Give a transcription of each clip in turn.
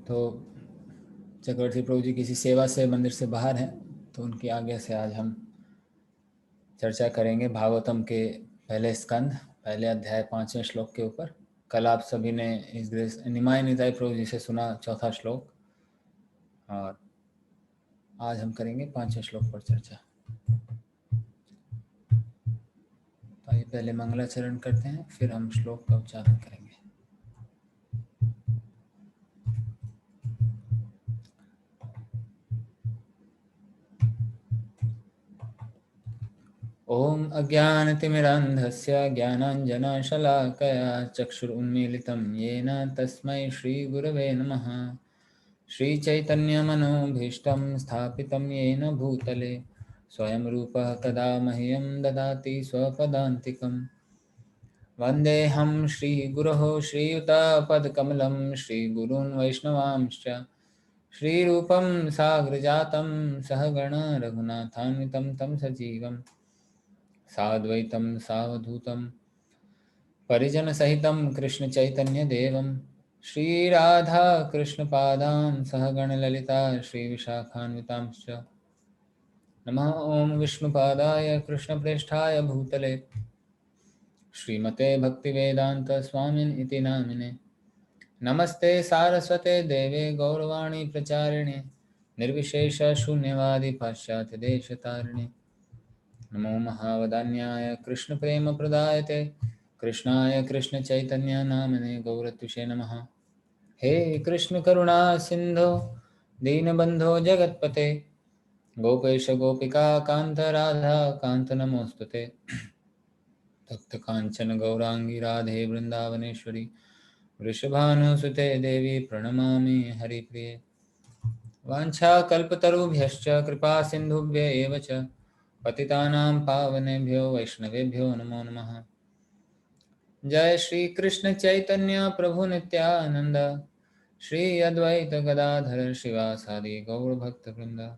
तो चक्रवर्ती प्रभु जी किसी सेवा से मंदिर से बाहर हैं, तो उनकी आज्ञा से आज हम चर्चा करेंगे भागवतम के पहले स्कंद, पहले अध्याय 5वें श्लोक के ऊपर। कल आप सभी ने इस निमाय निताय प्रभु जी से सुना चौथा श्लोक, और आज हम करेंगे 5वें श्लोक पर चर्चा। तो आइए पहले मंगलाचरण करते हैं, फिर हम श्लोक का उच्चारण करेंगे। ओम अज्ञानतिमिरान्धस्य ज्ञानाञ्जनशलाकया चक्षुरुन्मीलितं येन तस्मै श्रीगुरवे नमः। श्रीचैतन्यमनोभीष्टं स्थापितं येन भूतले स्वयं रूपः कदा मह्यं ददाति स्वपदान्तिकम्। वन्देऽहं श्रीगुरोः श्रीयुतापदकमलं श्रीगुरून् वैष्णवांश्च श्रीरूपं साग्रजातं सहगण रघुनाथान्वितं तं सजीवम् साद्वैतं सावधूतं परिजनसहितं कृष्णचैतन्यदेवं श्रीराधा कृष्णपादान् सहगणललिता श्रीविशाखान्वितांश्च नमः। ॐ विष्णुपादाय कृष्णप्रेष्ठाय भूतले श्रीमते भक्तिवेदान्तस्वामिन् इति नामिने। नमस्ते सारस्वते देवे गौरवाणी प्रचारिणे निर्विशेषशून्यवादी पाश्चात्यदेशतारिणे। नमो महावदान्याय कृष्णप्रेमप्रदायते कृष्णाय कृष्णचैतन्य नामने गौरत्विषे नमः। हे कृष्ण करुणा सिंधो दीनबंधो जगत्पते गोपेश गोपिका कांत राधा कांत नमोस्तुते। तप्त कांचन गौरांगी राधे वृंदावनेश्वरी वृषभानुसुते देवी प्रणमामि हरिप्रिये। वाञ्छाकल्पतरुभ्यश्च कृपा सिन्धुभ्य एव च पतितानां पावनेभ्यो वैष्णवेभ्यो नमो नमः। जय श्री कृष्ण चैतन्य प्रभु नित्यानंद श्री अद्वैत गदाधर शिवासादि गौर भक्त वृंद।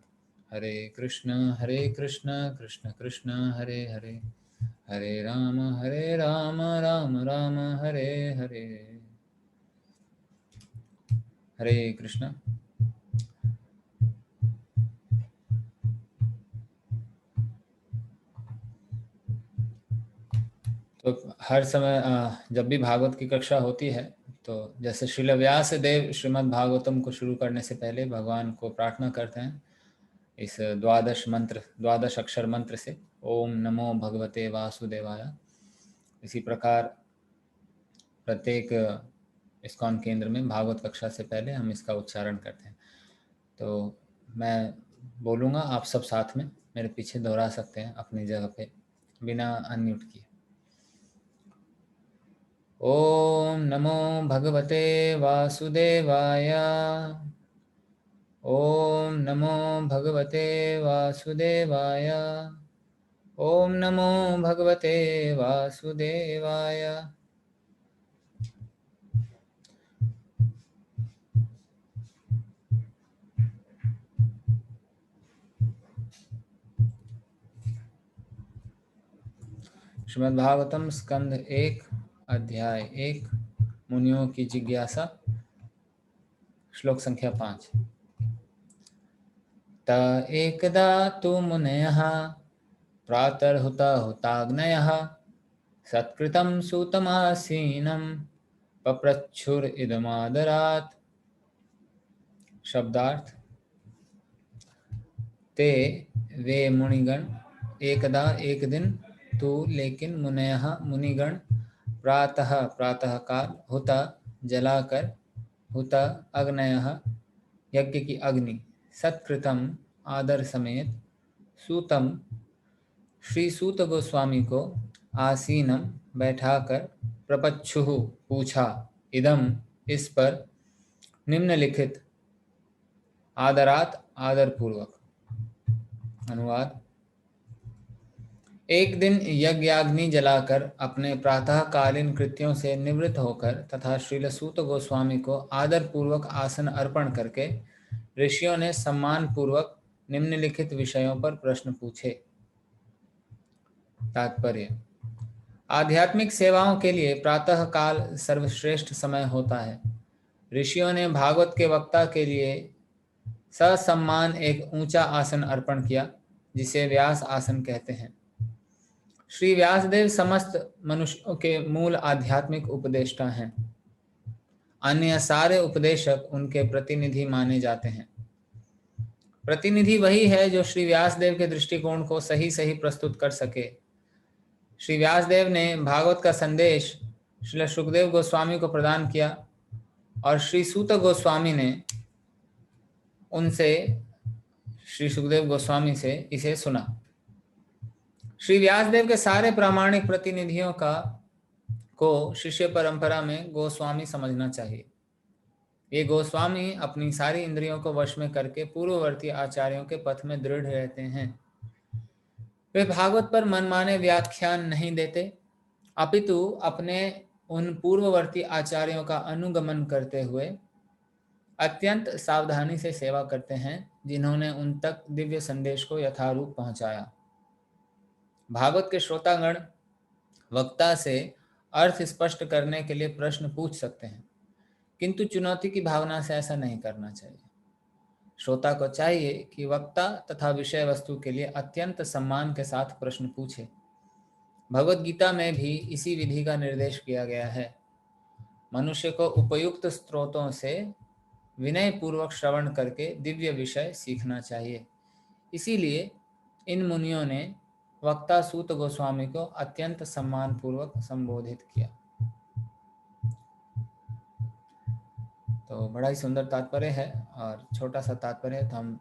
हरे कृष्ण कृष्ण कृष्ण हरे हरे हरे राम राम राम हरे हरे। हरे कृष्ण। तो हर समय जब भी भागवत की कक्षा होती है, तो जैसे श्रील व्यास देव श्रीमद् भागवतम को शुरू करने से पहले भगवान को प्रार्थना करते हैं इस द्वादश अक्षर मंत्र से, ओम नमो भगवते वासुदेवाय। इसी प्रकार प्रत्येक इस्कॉन केंद्र में भागवत कक्षा से पहले हम इसका उच्चारण करते हैं। तो मैं बोलूँगा, आप सब साथ में मेरे पीछे दोहरा सकते हैं अपनी जगह पे बिना अनम्यूट किए। ओम नमो भगवते वासुदेवाय। ओम नमो भगवते वासुदेवाय। ओम नमो भगवते वासुदेवाय। श्रीमद्भागवतम स्कंद 1 अध्याय 1 मुनियों की जिज्ञासा, श्लोक संख्या 5। त एकदा तु मुनयः प्रातर्हुता हुताग्नयः सत्कृतं सूतमासीनं पप्रच्छुरिदमादरात्। शब्दार्थ: ते वे मुनिगण, एकदा एक दिन, तू लेकिन, मुनयः मुनिगण, प्रातः प्रातः काल, हुता जलाकर, हुता अग्नयः यज्ञ की अग्नि, सत्कृतम आदर समेत, सूतम श्री सूत गोस्वामी को, आसीनम बैठाकर, प्रपच्छुः पूछा, इदम इस पर, निम्नलिखित आदरात आदर पूर्वक। अनुवाद: एक दिन यज्ञाग्नि जलाकर अपने प्रातःकालीन कृत्यों से निवृत्त होकर तथा श्रील सूत गोस्वामी को आदर पूर्वक आसन अर्पण करके ऋषियों ने सम्मान पूर्वक निम्नलिखित विषयों पर प्रश्न पूछे। तात्पर्य: आध्यात्मिक सेवाओं के लिए प्रातः काल सर्वश्रेष्ठ समय होता है। ऋषियों ने भागवत के वक्ता के लिए ससम्मान एक ऊंचा आसन अर्पण किया, जिसे व्यास आसन कहते हैं। श्री व्यासदेव समस्त मनुष्यों के मूल आध्यात्मिक उपदेष्टा हैं। अन्य सारे उपदेशक उनके प्रतिनिधि माने जाते हैं। प्रतिनिधि वही है जो श्री व्यासदेव के दृष्टिकोण को सही सही प्रस्तुत कर सके। श्री व्यासदेव ने भागवत का संदेश श्री सुखदेव गोस्वामी को प्रदान किया और श्री सूत गोस्वामी ने उनसे, श्री सुखदेव गोस्वामी से इसे सुना। श्री व्यासदेव के सारे प्रामाणिक प्रतिनिधियों को शिष्य परंपरा में गोस्वामी समझना चाहिए। ये गोस्वामी अपनी सारी इंद्रियों को वश में करके पूर्ववर्ती आचार्यों के पथ में दृढ़ रहते हैं। वे भागवत पर मनमाने व्याख्यान नहीं देते, अपितु अपने उन पूर्ववर्ती आचार्यों का अनुगमन करते हुए अत्यंत सावधानी से सेवा करते हैं, जिन्होंने उन तक दिव्य संदेश को यथारूप पहुंचाया। भागवत के श्रोतागण वक्ता से अर्थ स्पष्ट करने के लिए प्रश्न पूछ सकते हैं, किंतु चुनौती की भावना से ऐसा नहीं करना चाहिए। श्रोता को चाहिए कि वक्ता तथा विषय वस्तु के लिए अत्यंत सम्मान के साथ प्रश्न पूछे। भगवद गीता में भी इसी विधि का निर्देश किया गया है। मनुष्य को उपयुक्त स्रोतों से विनय पूर्वक श्रवण करके दिव्य विषय सीखना चाहिए। इसीलिए इन मुनियों ने वक्ता सूत गोस्वामी को अत्यंत सम्मान पूर्वक संबोधित किया। तो बड़ा ही सुंदर तात्पर्य है और छोटा सा तात्पर्य है, तो हम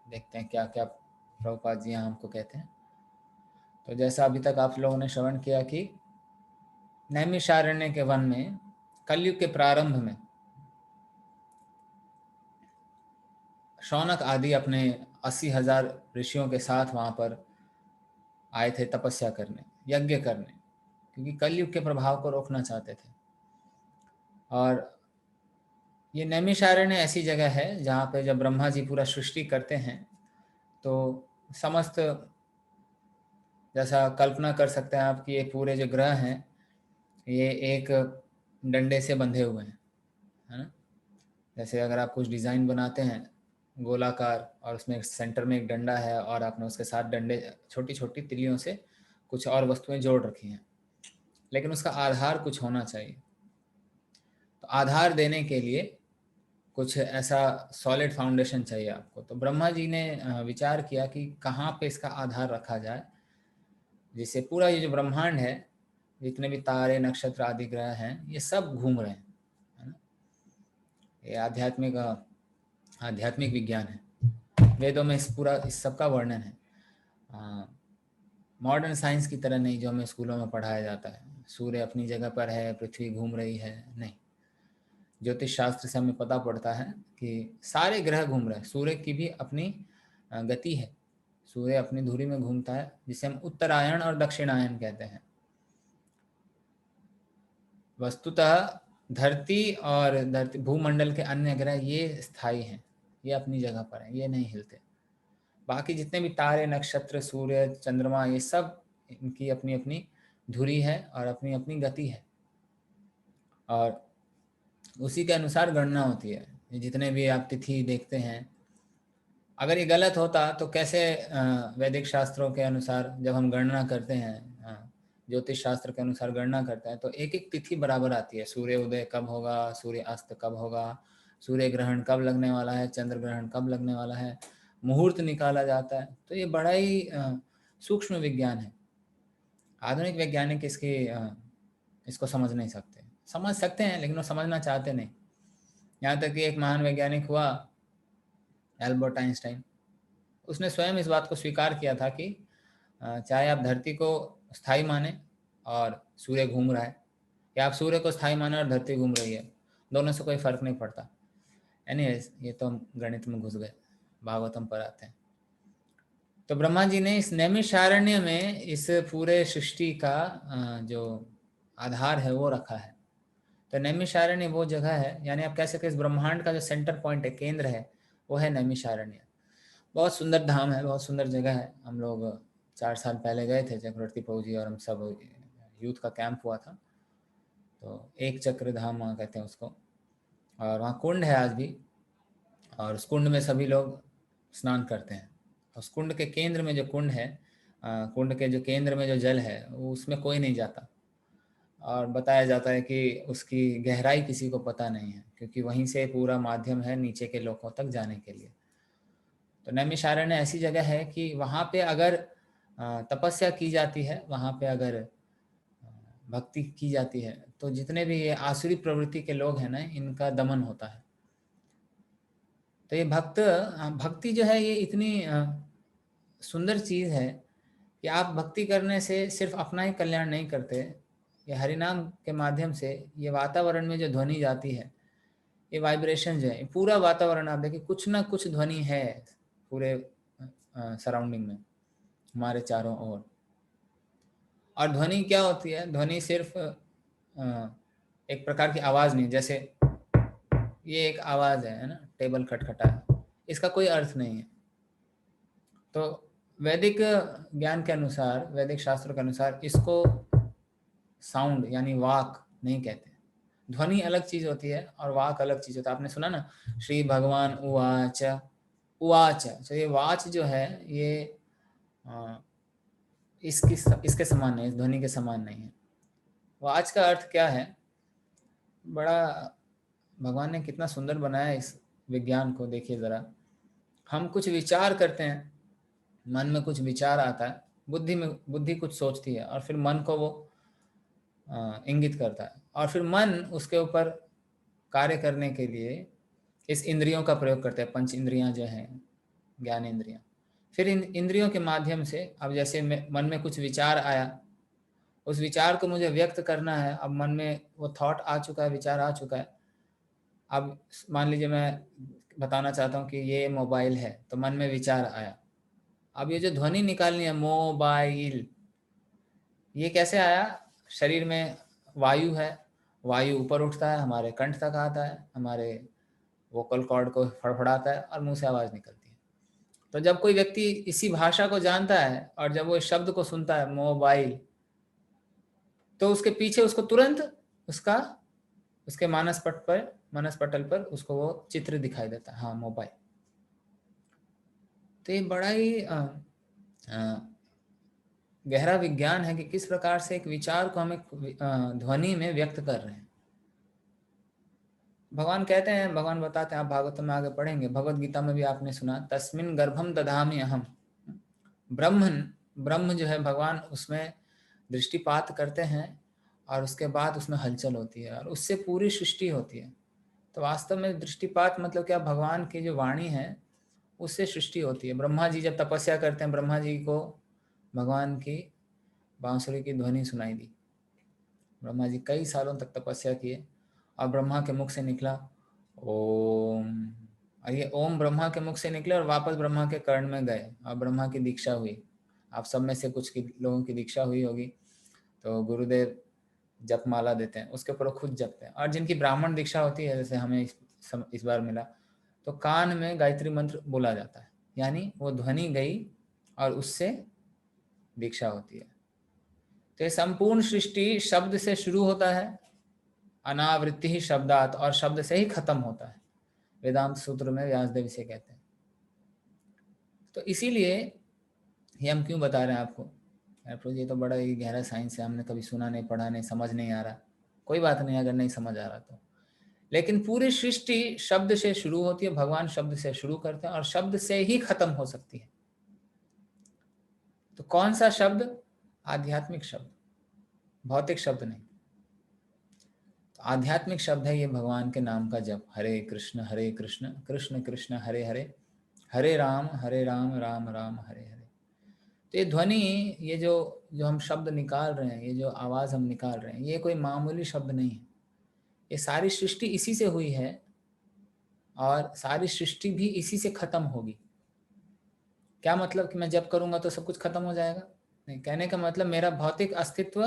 देखते हैं क्या क्या प्रभुपाद जी यहाँ हमको कहते हैं। तो जैसा अभी तक आप लोगों ने श्रवण किया कि नैमिषारण्य के वन में कलयुग के प्रारंभ में शौनक आदि अपने 80,000 ऋषियों के साथ वहाँ पर आए थे तपस्या करने, यज्ञ करने, क्योंकि कलयुग के प्रभाव को रोकना चाहते थे। और ये नैमिषारण्य ऐसी जगह है जहाँ पे जब ब्रह्मा जी पूरा सृष्टि करते हैं तो समस्त, जैसा कल्पना कर सकते हैं आप कि ये पूरे जो ग्रह हैं ये एक डंडे से बंधे हुए हैं, है ना। जैसे अगर आप कुछ डिज़ाइन बनाते हैं गोलाकार और उसमें एक सेंटर में एक डंडा है और आपने उसके साथ डंडे छोटी छोटी तिलियों से कुछ और वस्तुएं जोड़ रखी हैं, लेकिन उसका आधार कुछ होना चाहिए। तो आधार देने के लिए कुछ ऐसा सॉलिड फाउंडेशन चाहिए आपको। तो ब्रह्मा जी ने विचार किया कि कहाँ पे इसका आधार रखा जाए, जिससे पूरा ये जो ब्रह्मांड है, जितने भी तारे नक्षत्र आदि ग्रह हैं, ये सब घूम रहे हैं, है ना। ये आध्यात्मिक विज्ञान है। वेदों में इस सब का वर्णन है। मॉडर्न साइंस की तरह नहीं जो हमें स्कूलों में पढ़ाया जाता है, सूर्य अपनी जगह पर है, पृथ्वी घूम रही है, नहीं। ज्योतिष शास्त्र से हमें पता पड़ता है कि सारे ग्रह घूम रहे हैं, सूर्य की भी अपनी गति है, सूर्य अपनी धुरी में घूमता है, जिसे हम उत्तरायण और दक्षिणायन कहते हैं। वस्तुतः धरती और भूमंडल के अन्य ग्रह ये स्थायी हैं, ये अपनी जगह पर हैं, ये नहीं हिलते। बाकी जितने भी तारे नक्षत्र सूर्य चंद्रमा ये सब, इनकी अपनी अपनी धुरी है और अपनी अपनी गति है, और उसी के अनुसार गणना होती है। जितने भी आप तिथि देखते हैं, अगर ये गलत होता तो कैसे वैदिक शास्त्रों के अनुसार जब हम गणना करते हैं, ज्योतिष शास्त्र के अनुसार गणना करते हैं, तो एक एक तिथि बराबर आती है। सूर्य उदय कब होगा, सूर्य अस्त कब होगा, सूर्य ग्रहण कब लगने वाला है, चंद्र ग्रहण कब लगने वाला है, मुहूर्त निकाला जाता है। तो ये बड़ा ही सूक्ष्म विज्ञान है। आधुनिक वैज्ञानिक इसको समझ नहीं सकते, समझ सकते हैं लेकिन वो समझना चाहते नहीं। यहाँ तक कि एक महान वैज्ञानिक हुआ एल्बर्ट आइंस्टाइन, उसने स्वयं इस बात को स्वीकार किया था कि चाहे आप धरती को स्थायी माने और सूर्य घूम रहा है, या आप सूर्य को स्थायी माने और धरती घूम रही है, दोनों से कोई फर्क नहीं पड़ता। एनीवेज, ये तो हम गणित में घुस गए, भागवतम पर आते हैं। तो ब्रह्मा जी ने इस नैमिषारण्य में इस पूरे सृष्टि का जो आधार है वो रखा है। तो नैमिषारण्य वो जगह है, यानी आप कह सकते हैं इस ब्रह्मांड का जो सेंटर पॉइंट है, केंद्र है, वो है नैमिषारण्य। बहुत सुंदर धाम है, बहुत सुंदर जगह है। हम लोग 4 साल पहले गए थे, चक्रवर्ती प्रभु जी और हम सब यूथ का कैंप हुआ था। तो एक चक्र धाम वहाँ कहते हैं उसको। और वहाँ कुंड है आज भी, और उस कुंड में सभी लोग स्नान करते हैं। उस कुंड के केंद्र में जो कुंड है, कुंड के जो केंद्र में जो जल है, वो उसमें कोई नहीं जाता, और बताया जाता है कि उसकी गहराई किसी को पता नहीं है, क्योंकि वहीं से पूरा माध्यम है नीचे के लोगों तक जाने के लिए। तो नैमिषारण्य ऐसी जगह है कि वहाँ पे अगर तपस्या की जाती है, वहाँ पे अगर भक्ति की जाती है, तो जितने भी ये आसुरी प्रवृत्ति के लोग हैं ना, इनका दमन होता है। तो ये भक्ति जो है, ये इतनी सुंदर चीज़ है कि आप भक्ति करने से सिर्फ अपना ही कल्याण नहीं करते, ये हरिनाम के माध्यम से ये वातावरण में जो ध्वनि जाती है, ये वाइब्रेशन जो है, पूरा वातावरण आप देखिए कुछ ना कुछ ध्वनि है पूरे सराउंडिंग में, हमारे चारों ओर। और ध्वनि क्या होती है? ध्वनि सिर्फ एक प्रकार की आवाज़ नहीं, जैसे ये एक आवाज़ है ना, टेबल खटखटा है, इसका कोई अर्थ नहीं है। तो वैदिक ज्ञान के अनुसार, वैदिक शास्त्रों के अनुसार इसको साउंड यानी वाक नहीं कहते। ध्वनि अलग चीज होती है और वाक अलग चीज होता है। आपने सुना ना, श्री भगवान उवाच, उवाच, तो ये वाच जो है, ये इसके समान नहीं, इस ध्वनि के समान नहीं है। वाच का अर्थ क्या है? बड़ा भगवान ने कितना सुंदर बनाया इस विज्ञान को, देखिए जरा। हम कुछ विचार करते हैं, मन में कुछ विचार आता है, बुद्धि कुछ सोचती है, और फिर मन को वो इंगित करता है, और फिर मन उसके ऊपर कार्य करने के लिए इस इंद्रियों का प्रयोग करते हैं। पंच इंद्रियां जो हैं, ज्ञान इंद्रियां, फिर इन इंद्रियों के माध्यम से, अब जैसे मन में कुछ विचार आया, उस विचार को मुझे व्यक्त करना है। अब मन में वो थॉट आ चुका है, विचार आ चुका है। अब मान लीजिए मैं बताना चाहता हूँ कि ये मोबाइल है, तो मन में विचार आया। अब ये जो ध्वनि निकालनी है, मोबाइल, ये कैसे आया? शरीर में वायु है, वायु ऊपर उठता है, हमारे कंठ तक आता है, हमारे वोकल कॉर्ड को फड़फड़ाता है, और मुंह से आवाज निकलती है। तो जब कोई व्यक्ति इसी भाषा को जानता है और जब वो इस शब्द को सुनता है मोबाइल, तो उसके पीछे उसको तुरंत उसका उसके मानस पटल पर उसको वो चित्र दिखाई देता है, हाँ मोबाइल। तो ये बड़ा ही गहरा विज्ञान है कि किस प्रकार से एक विचार को हम एक ध्वनि में व्यक्त कर रहे हैं। भगवान कहते हैं, भगवान बताते हैं, आप भागवत में आगे पढ़ेंगे, भगवत गीता में भी आपने सुना, तस्मिन गर्भम दधामि अहम। ब्रह्मन, ब्रह्म जो है भगवान, उसमें दृष्टिपात करते हैं और उसके बाद उसमें हलचल होती है और उससे पूरी सृष्टि होती है। तो वास्तव में दृष्टिपात मतलब क्या? भगवान की जो वाणी है उससे सृष्टि होती है। ब्रह्मा जी जब तपस्या करते हैं, ब्रह्मा जी को भगवान की बांसुरी की ध्वनि सुनाई दी। ब्रह्मा जी कई सालों तक तपस्या किए और ब्रह्मा के मुख से निकला ओम। और ये ओम ब्रह्मा के मुख से निकले और वापस ब्रह्मा के कर्ण में गए और ब्रह्मा की दीक्षा हुई। आप सब में से कुछ लोगों की दीक्षा हुई होगी, तो गुरुदेव जपमाला देते हैं, उसके ऊपर खुद जपते हैं। और जिनकी ब्राह्मण दीक्षा होती है, जैसे हमें इस बार मिला, तो कान में गायत्री मंत्र बोला जाता है, यानी वो ध्वनि गई और उससे दीक्षा होती है। तो ये संपूर्ण सृष्टि शब्द से शुरू होता है, अनावृत्ति ही शब्दात, और शब्द से ही खत्म होता है। वेदांत सूत्र में व्यासदेव इसे कहते हैं। तो इसीलिए ये हम क्यों बता रहे हैं आपको? यार प्रभु, ये तो बड़ा ही गहरा साइंस है, हमने कभी सुना नहीं, पढ़ा नहीं, समझ नहीं आ रहा। कोई बात नहीं अगर नहीं समझ आ रहा तो, लेकिन पूरी सृष्टि शब्द से शुरू होती है, भगवान शब्द से शुरू करते हैं और शब्द से ही खत्म हो सकती है। तो कौन सा शब्द? आध्यात्मिक शब्द, भौतिक शब्द नहीं। तो आध्यात्मिक शब्द है ये भगवान के नाम का जप, हरे कृष्ण कृष्ण कृष्ण हरे हरे, हरे राम राम राम हरे हरे। तो ये ध्वनि, ये जो जो हम शब्द निकाल रहे हैं, ये जो आवाज हम निकाल रहे हैं, ये कोई मामूली शब्द नहीं है। ये सारी सृष्टि इसी से हुई है और सारी सृष्टि भी इसी से खत्म होगी। क्या मतलब कि मैं जप करूंगा तो सब कुछ खत्म हो जाएगा? नहीं, कहने का मतलब मेरा भौतिक अस्तित्व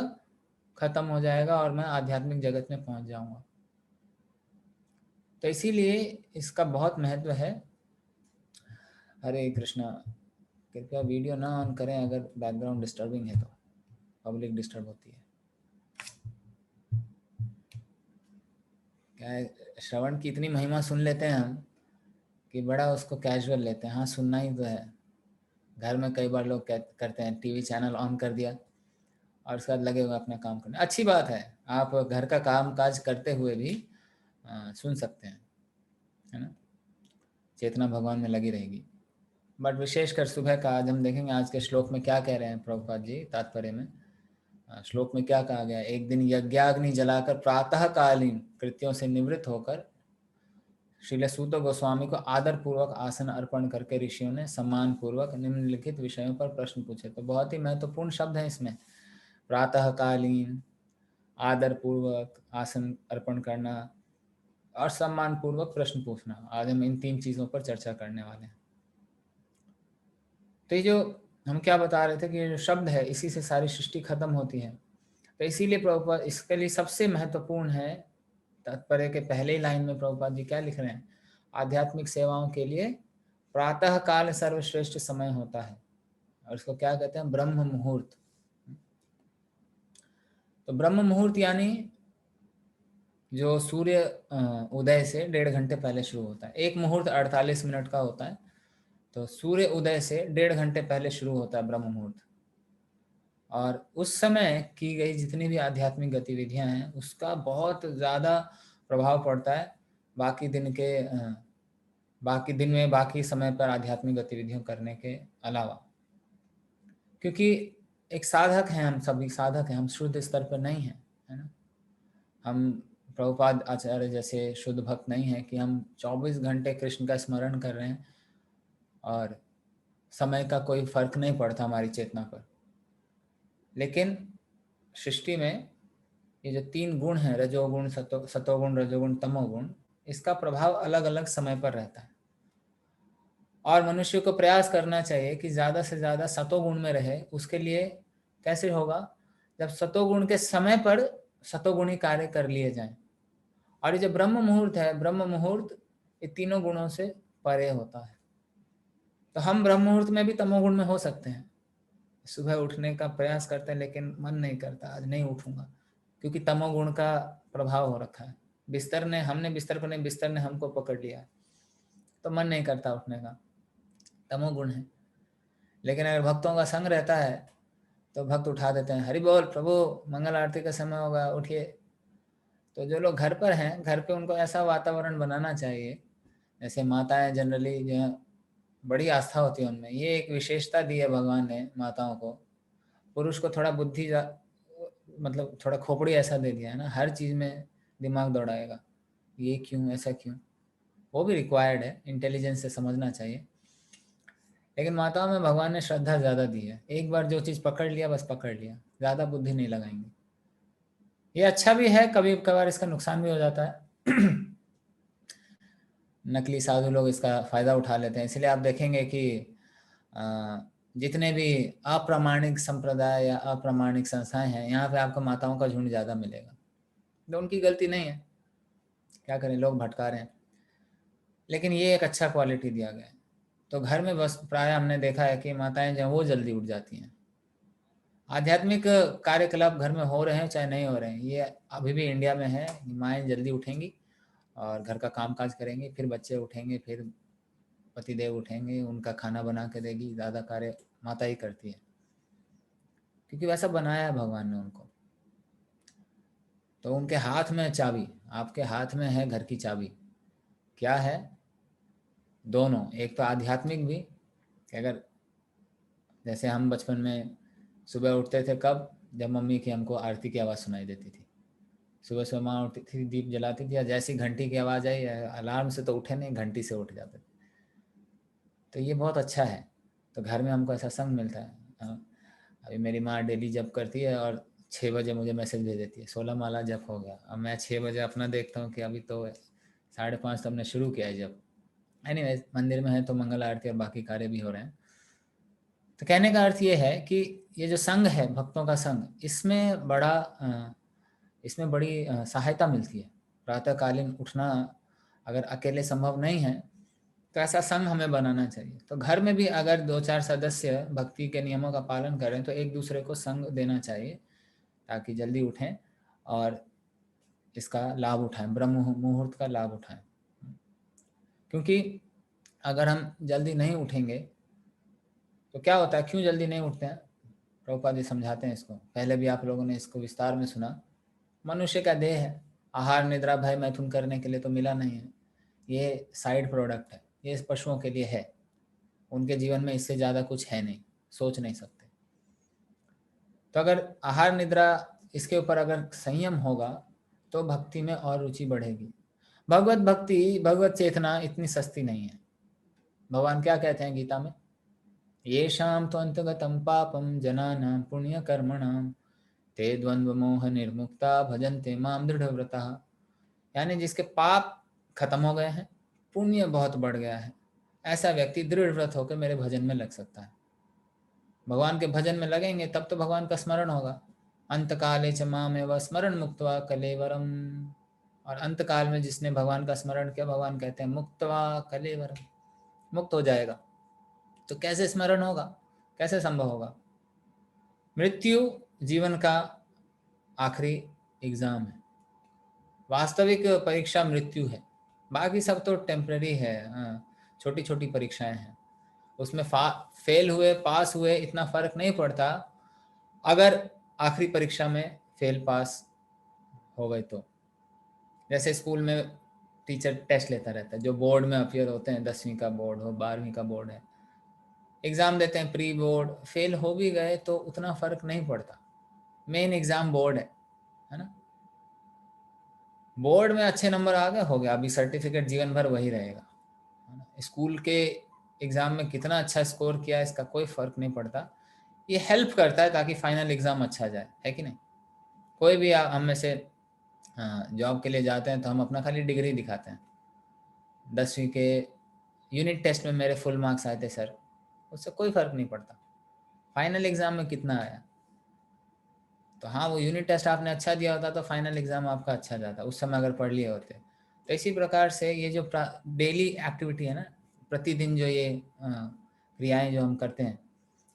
खत्म हो जाएगा और मैं आध्यात्मिक जगत में पहुंच जाऊंगा। तो इसीलिए इसका बहुत महत्व है। हरे कृष्णा। कृपया वीडियो ना ऑन करें अगर बैकग्राउंड डिस्टर्बिंग है तो, पब्लिक डिस्टर्ब होती है। क्या है, श्रवण की इतनी महिमा सुन लेते हैं हम कि बड़ा उसको कैजुअल लेते हैं। हाँ, सुनना ही तो है। घर में कई बार लोग करते हैं, टीवी चैनल ऑन कर दिया और उसके बाद लगे हुए अपना काम करने। अच्छी बात है, आप घर का काम काज करते हुए भी सुन सकते हैं, है ना। चेतना भगवान में लगी रहेगी। बट विशेषकर सुबह का आज हम देखेंगे, आज के श्लोक में क्या कह रहे हैं प्रभुपाद जी तात्पर्य में। श्लोक में क्या कहा गया, एक दिन यज्ञाग्नि जलाकर प्रातःकालीन कृत्यों से निवृत्त होकर श्रील सूत गोस्वामी को आदर पूर्वक आसन अर्पण करके ऋषियों ने सम्मान पूर्वक निम्नलिखित विषयों पर प्रश्न पूछे। तो बहुत ही महत्वपूर्ण शब्द है इसमें, प्रातःकालीन, आदर पूर्वक आसन अर्पण करना और सम्मान पूर्वक प्रश्न पूछना। आज हम इन 3 चीजों पर चर्चा करने वाले हैं। तो ये जो हम क्या बता रहे थे कि ये जो शब्द है, इसी से सारी सृष्टि खत्म होती है। तो इसीलिए प्रभुपाद इसके लिए सबसे महत्वपूर्ण है, तात्पर्य के पहले ही लाइन में प्रभुपाद जी क्या लिख रहे हैं, आध्यात्मिक सेवाओं के लिए प्रातः काल सर्वश्रेष्ठ समय होता है और इसको क्या कहते हैं, ब्रह्म मुहूर्त। तो ब्रह्म मुहूर्त यानी जो सूर्य उदय से 1.5 घंटे पहले शुरू होता है। एक मुहूर्त 48 मिनट का होता है, तो सूर्य उदय से 1.5 घंटे पहले शुरू होता है ब्रह्म मुहूर्त। और उस समय की गई जितनी भी आध्यात्मिक गतिविधियां हैं उसका बहुत ज़्यादा प्रभाव पड़ता है बाकी दिन में बाकी समय पर आध्यात्मिक गतिविधियों करने के अलावा। क्योंकि एक साधक हैं, हम सभी साधक हैं, हम शुद्ध स्तर पर नहीं हैं, है ना। हम प्रभुपाद आचार्य जैसे शुद्ध भक्त नहीं है कि हम 24 घंटे कृष्ण का स्मरण कर रहे हैं और समय का कोई फर्क नहीं पड़ता हमारी चेतना पर। लेकिन सृष्टि में ये जो 3 गुण हैं, रजोगुण, सतोगुण, रजोगुण, तमोगुण, इसका प्रभाव अलग अलग समय पर रहता है और मनुष्य को प्रयास करना चाहिए कि ज़्यादा से ज़्यादा सतोगुण में रहे। उसके लिए कैसे होगा, जब सतोगुण के समय पर सतोगुणी कार्य कर लिए जाएं। और ये जो ब्रह्म मुहूर्त है, ब्रह्म मुहूर्त ये तीनों गुणों से परे होता है। तो हम ब्रह्म मुहूर्त में भी तमोगुण में हो सकते हैं। सुबह उठने का प्रयास करते हैं लेकिन मन नहीं करता, आज नहीं उठूंगा, क्योंकि तमोगुण का प्रभाव हो रखा है। हमने बिस्तर को नहीं, बिस्तर ने हमको पकड़ लिया है, तो मन नहीं करता उठने का, तमोगुण है। लेकिन अगर भक्तों का संग रहता है तो भक्त उठा देते हैं, हरि बोल प्रभु, मंगल आरती का समय होगा, उठिए। तो जो लोग घर पर हैं, घर पे उनको ऐसा वातावरण बनाना चाहिए, जैसे माताएं जनरली जो है बड़ी आस्था होती है उनमें, ये एक विशेषता दी है भगवान ने माताओं को। पुरुष को थोड़ा मतलब थोड़ा खोपड़ी ऐसा दे दिया है ना, हर चीज़ में दिमाग दौड़ाएगा, ये क्यों, ऐसा क्यों। वो भी रिक्वायर्ड है, इंटेलिजेंस से समझना चाहिए। लेकिन माताओं में भगवान ने श्रद्धा ज़्यादा दी है, एक बार जो चीज़ पकड़ लिया बस पकड़ लिया, ज़्यादा बुद्धि नहीं लगाएंगे। ये अच्छा भी है, कभी कभार इसका नुकसान भी हो जाता है। नकली साधु लोग इसका फ़ायदा उठा लेते हैं। इसलिए आप देखेंगे कि जितने भी अप्रामाणिक संप्रदाय या अप्रामाणिक संस्थाएं हैं, यहाँ पे आपको माताओं का झुंड ज़्यादा मिलेगा। तो उनकी गलती नहीं है, क्या करें, लोग भटका रहे हैं। लेकिन ये एक अच्छा क्वालिटी दिया गया है। तो घर में बस प्राय हमने देखा है कि माताएं जो वो जल्दी उठ जाती हैं। आध्यात्मिक कार्यकलाप घर में हो रहे हैं चाहे नहीं हो रहे हैं, ये अभी भी इंडिया में है। माएँ जल्दी उठेंगी और घर का काम काज करेंगी, फिर बच्चे उठेंगे, फिर पतिदेव उठेंगे, उनका खाना बना के देगी। ज़्यादा कार्य माता ही करती है, क्योंकि वैसा बनाया है भगवान ने उनको। तो उनके हाथ में चाबी, आपके हाथ में है घर की चाबी। क्या है, दोनों। एक तो आध्यात्मिक भी, कि अगर जैसे हम बचपन में सुबह उठते थे, कब, जब मम्मी की हमको आरती की आवाज़ सुनाई देती थी। सुबह सुबह माँ उठती थी, दीप जलाती थी, या जैसी घंटी की आवाज़ आई, अलार्म से तो उठे नहीं, घंटी से उठ जाते थे। तो ये बहुत अच्छा है। तो घर में हमको ऐसा संग मिलता है। अभी मेरी माँ डेली जप करती है और 6 बजे मुझे मैसेज भेज देती है, 16 माला जप हो गया। अब मैं 6 बजे अपना देखता हूँ कि अभी तो 5:30 तो हमने शुरू किया है जप। एनीवेज, मंदिर में है तो मंगल आरती और बाकी कार्य भी हो रहे हैं। तो कहने का अर्थ ये है कि ये जो संघ है, भक्तों का संघ, इसमें बड़ी सहायता मिलती है। प्रातःकालीन उठना अगर अकेले संभव नहीं है तो ऐसा संघ हमें बनाना चाहिए। तो घर में भी अगर 2-4 सदस्य भक्ति के नियमों का पालन करें तो एक दूसरे को संग देना चाहिए, ताकि जल्दी उठें और इसका लाभ उठाएं, ब्रह्म मुहूर्त का लाभ उठाएं। क्योंकि अगर हम जल्दी नहीं उठेंगे तो क्या होता है, क्यों जल्दी नहीं उठते हैं, प्रभुपाद जी समझाते हैं इसको। पहले भी आप लोगों ने इसको विस्तार में सुना। मनुष्य का देह है, आहार निद्रा भय मैथुन करने के लिए तो मिला नहीं है, ये साइड प्रोडक्ट है, ये पशुओं के लिए है, उनके जीवन में इससे ज़्यादा कुछ है नहीं, सोच नहीं सकते। तो अगर आहार निद्रा इसके ऊपर अगर संयम होगा तो भक्ति में और रुचि बढ़ेगी। भगवत भक्ति, भगवत चेतना इतनी सस्ती नहीं है। भगवान क्या कहते हैं गीता में, येषां तो अंतगतम पापम जनानां पुण्य कर्मणाम ते द्वंद्व मोह निर्मुक्ता भजन्ते माम दृढ़व्रता। यानी जिसके पाप खत्म हो गए हैं, पुण्य बहुत बढ़ गया है, ऐसा व्यक्ति दृढ़ व्रत होकर मेरे भजन में लग सकता है। भगवान के भजन में लगेंगे तब तो भगवान का स्मरण होगा। अंत काले च मामेव स्मरण मुक्त्वा कलेवरम। और अंत काल में जिसने भगवान का स्मरण किया, भगवान कहते हैं मुक्त्वा कलेवरम, मुक्त हो जाएगा। तो कैसे स्मरण होगा, कैसे संभव होगा? मृत्यु जीवन का आखिरी एग्जाम है, वास्तविक परीक्षा मृत्यु है, बाकी सब तो टेम्पररी है, छोटी छोटी परीक्षाएं हैं, उसमें फेल हुए पास हुए इतना फर्क नहीं पड़ता। अगर आखिरी परीक्षा में फेल पास हो गए तो, जैसे स्कूल में टीचर टेस्ट लेता रहता है, जो बोर्ड में अपियर होते हैं, 10वीं का बोर्ड हो 12वीं का बोर्ड है, एग्ज़ाम देते हैं प्री बोर्ड, फेल हो भी गए तो उतना फ़र्क नहीं पड़ता, मेन एग्ज़ाम बोर्ड है ना। बोर्ड में अच्छे नंबर आ गए, हो गया, अभी सर्टिफिकेट जीवन भर वही रहेगा, है ना। स्कूल के एग्ज़ाम में कितना अच्छा स्कोर किया इसका कोई फ़र्क नहीं पड़ता, ये हेल्प करता है ताकि फाइनल एग्ज़ाम अच्छा जाए, है कि नहीं। कोई भी हम में से जॉब के लिए जाते हैं तो हम अपना खाली डिग्री दिखाते हैं, 10वीं के यूनिट टेस्ट में मेरे फुल मार्क्स आए थे सर, उससे कोई फ़र्क नहीं पड़ता फाइनल एग्ज़ाम में कितना आया। तो हाँ, वो यूनिट टेस्ट आपने अच्छा दिया होता तो फाइनल एग्ज़ाम आपका अच्छा जाता, उस समय अगर पढ़ लिए होते। तो इसी प्रकार से ये जो डेली एक्टिविटी है ना, प्रतिदिन जो ये क्रियाएं जो हम करते हैं,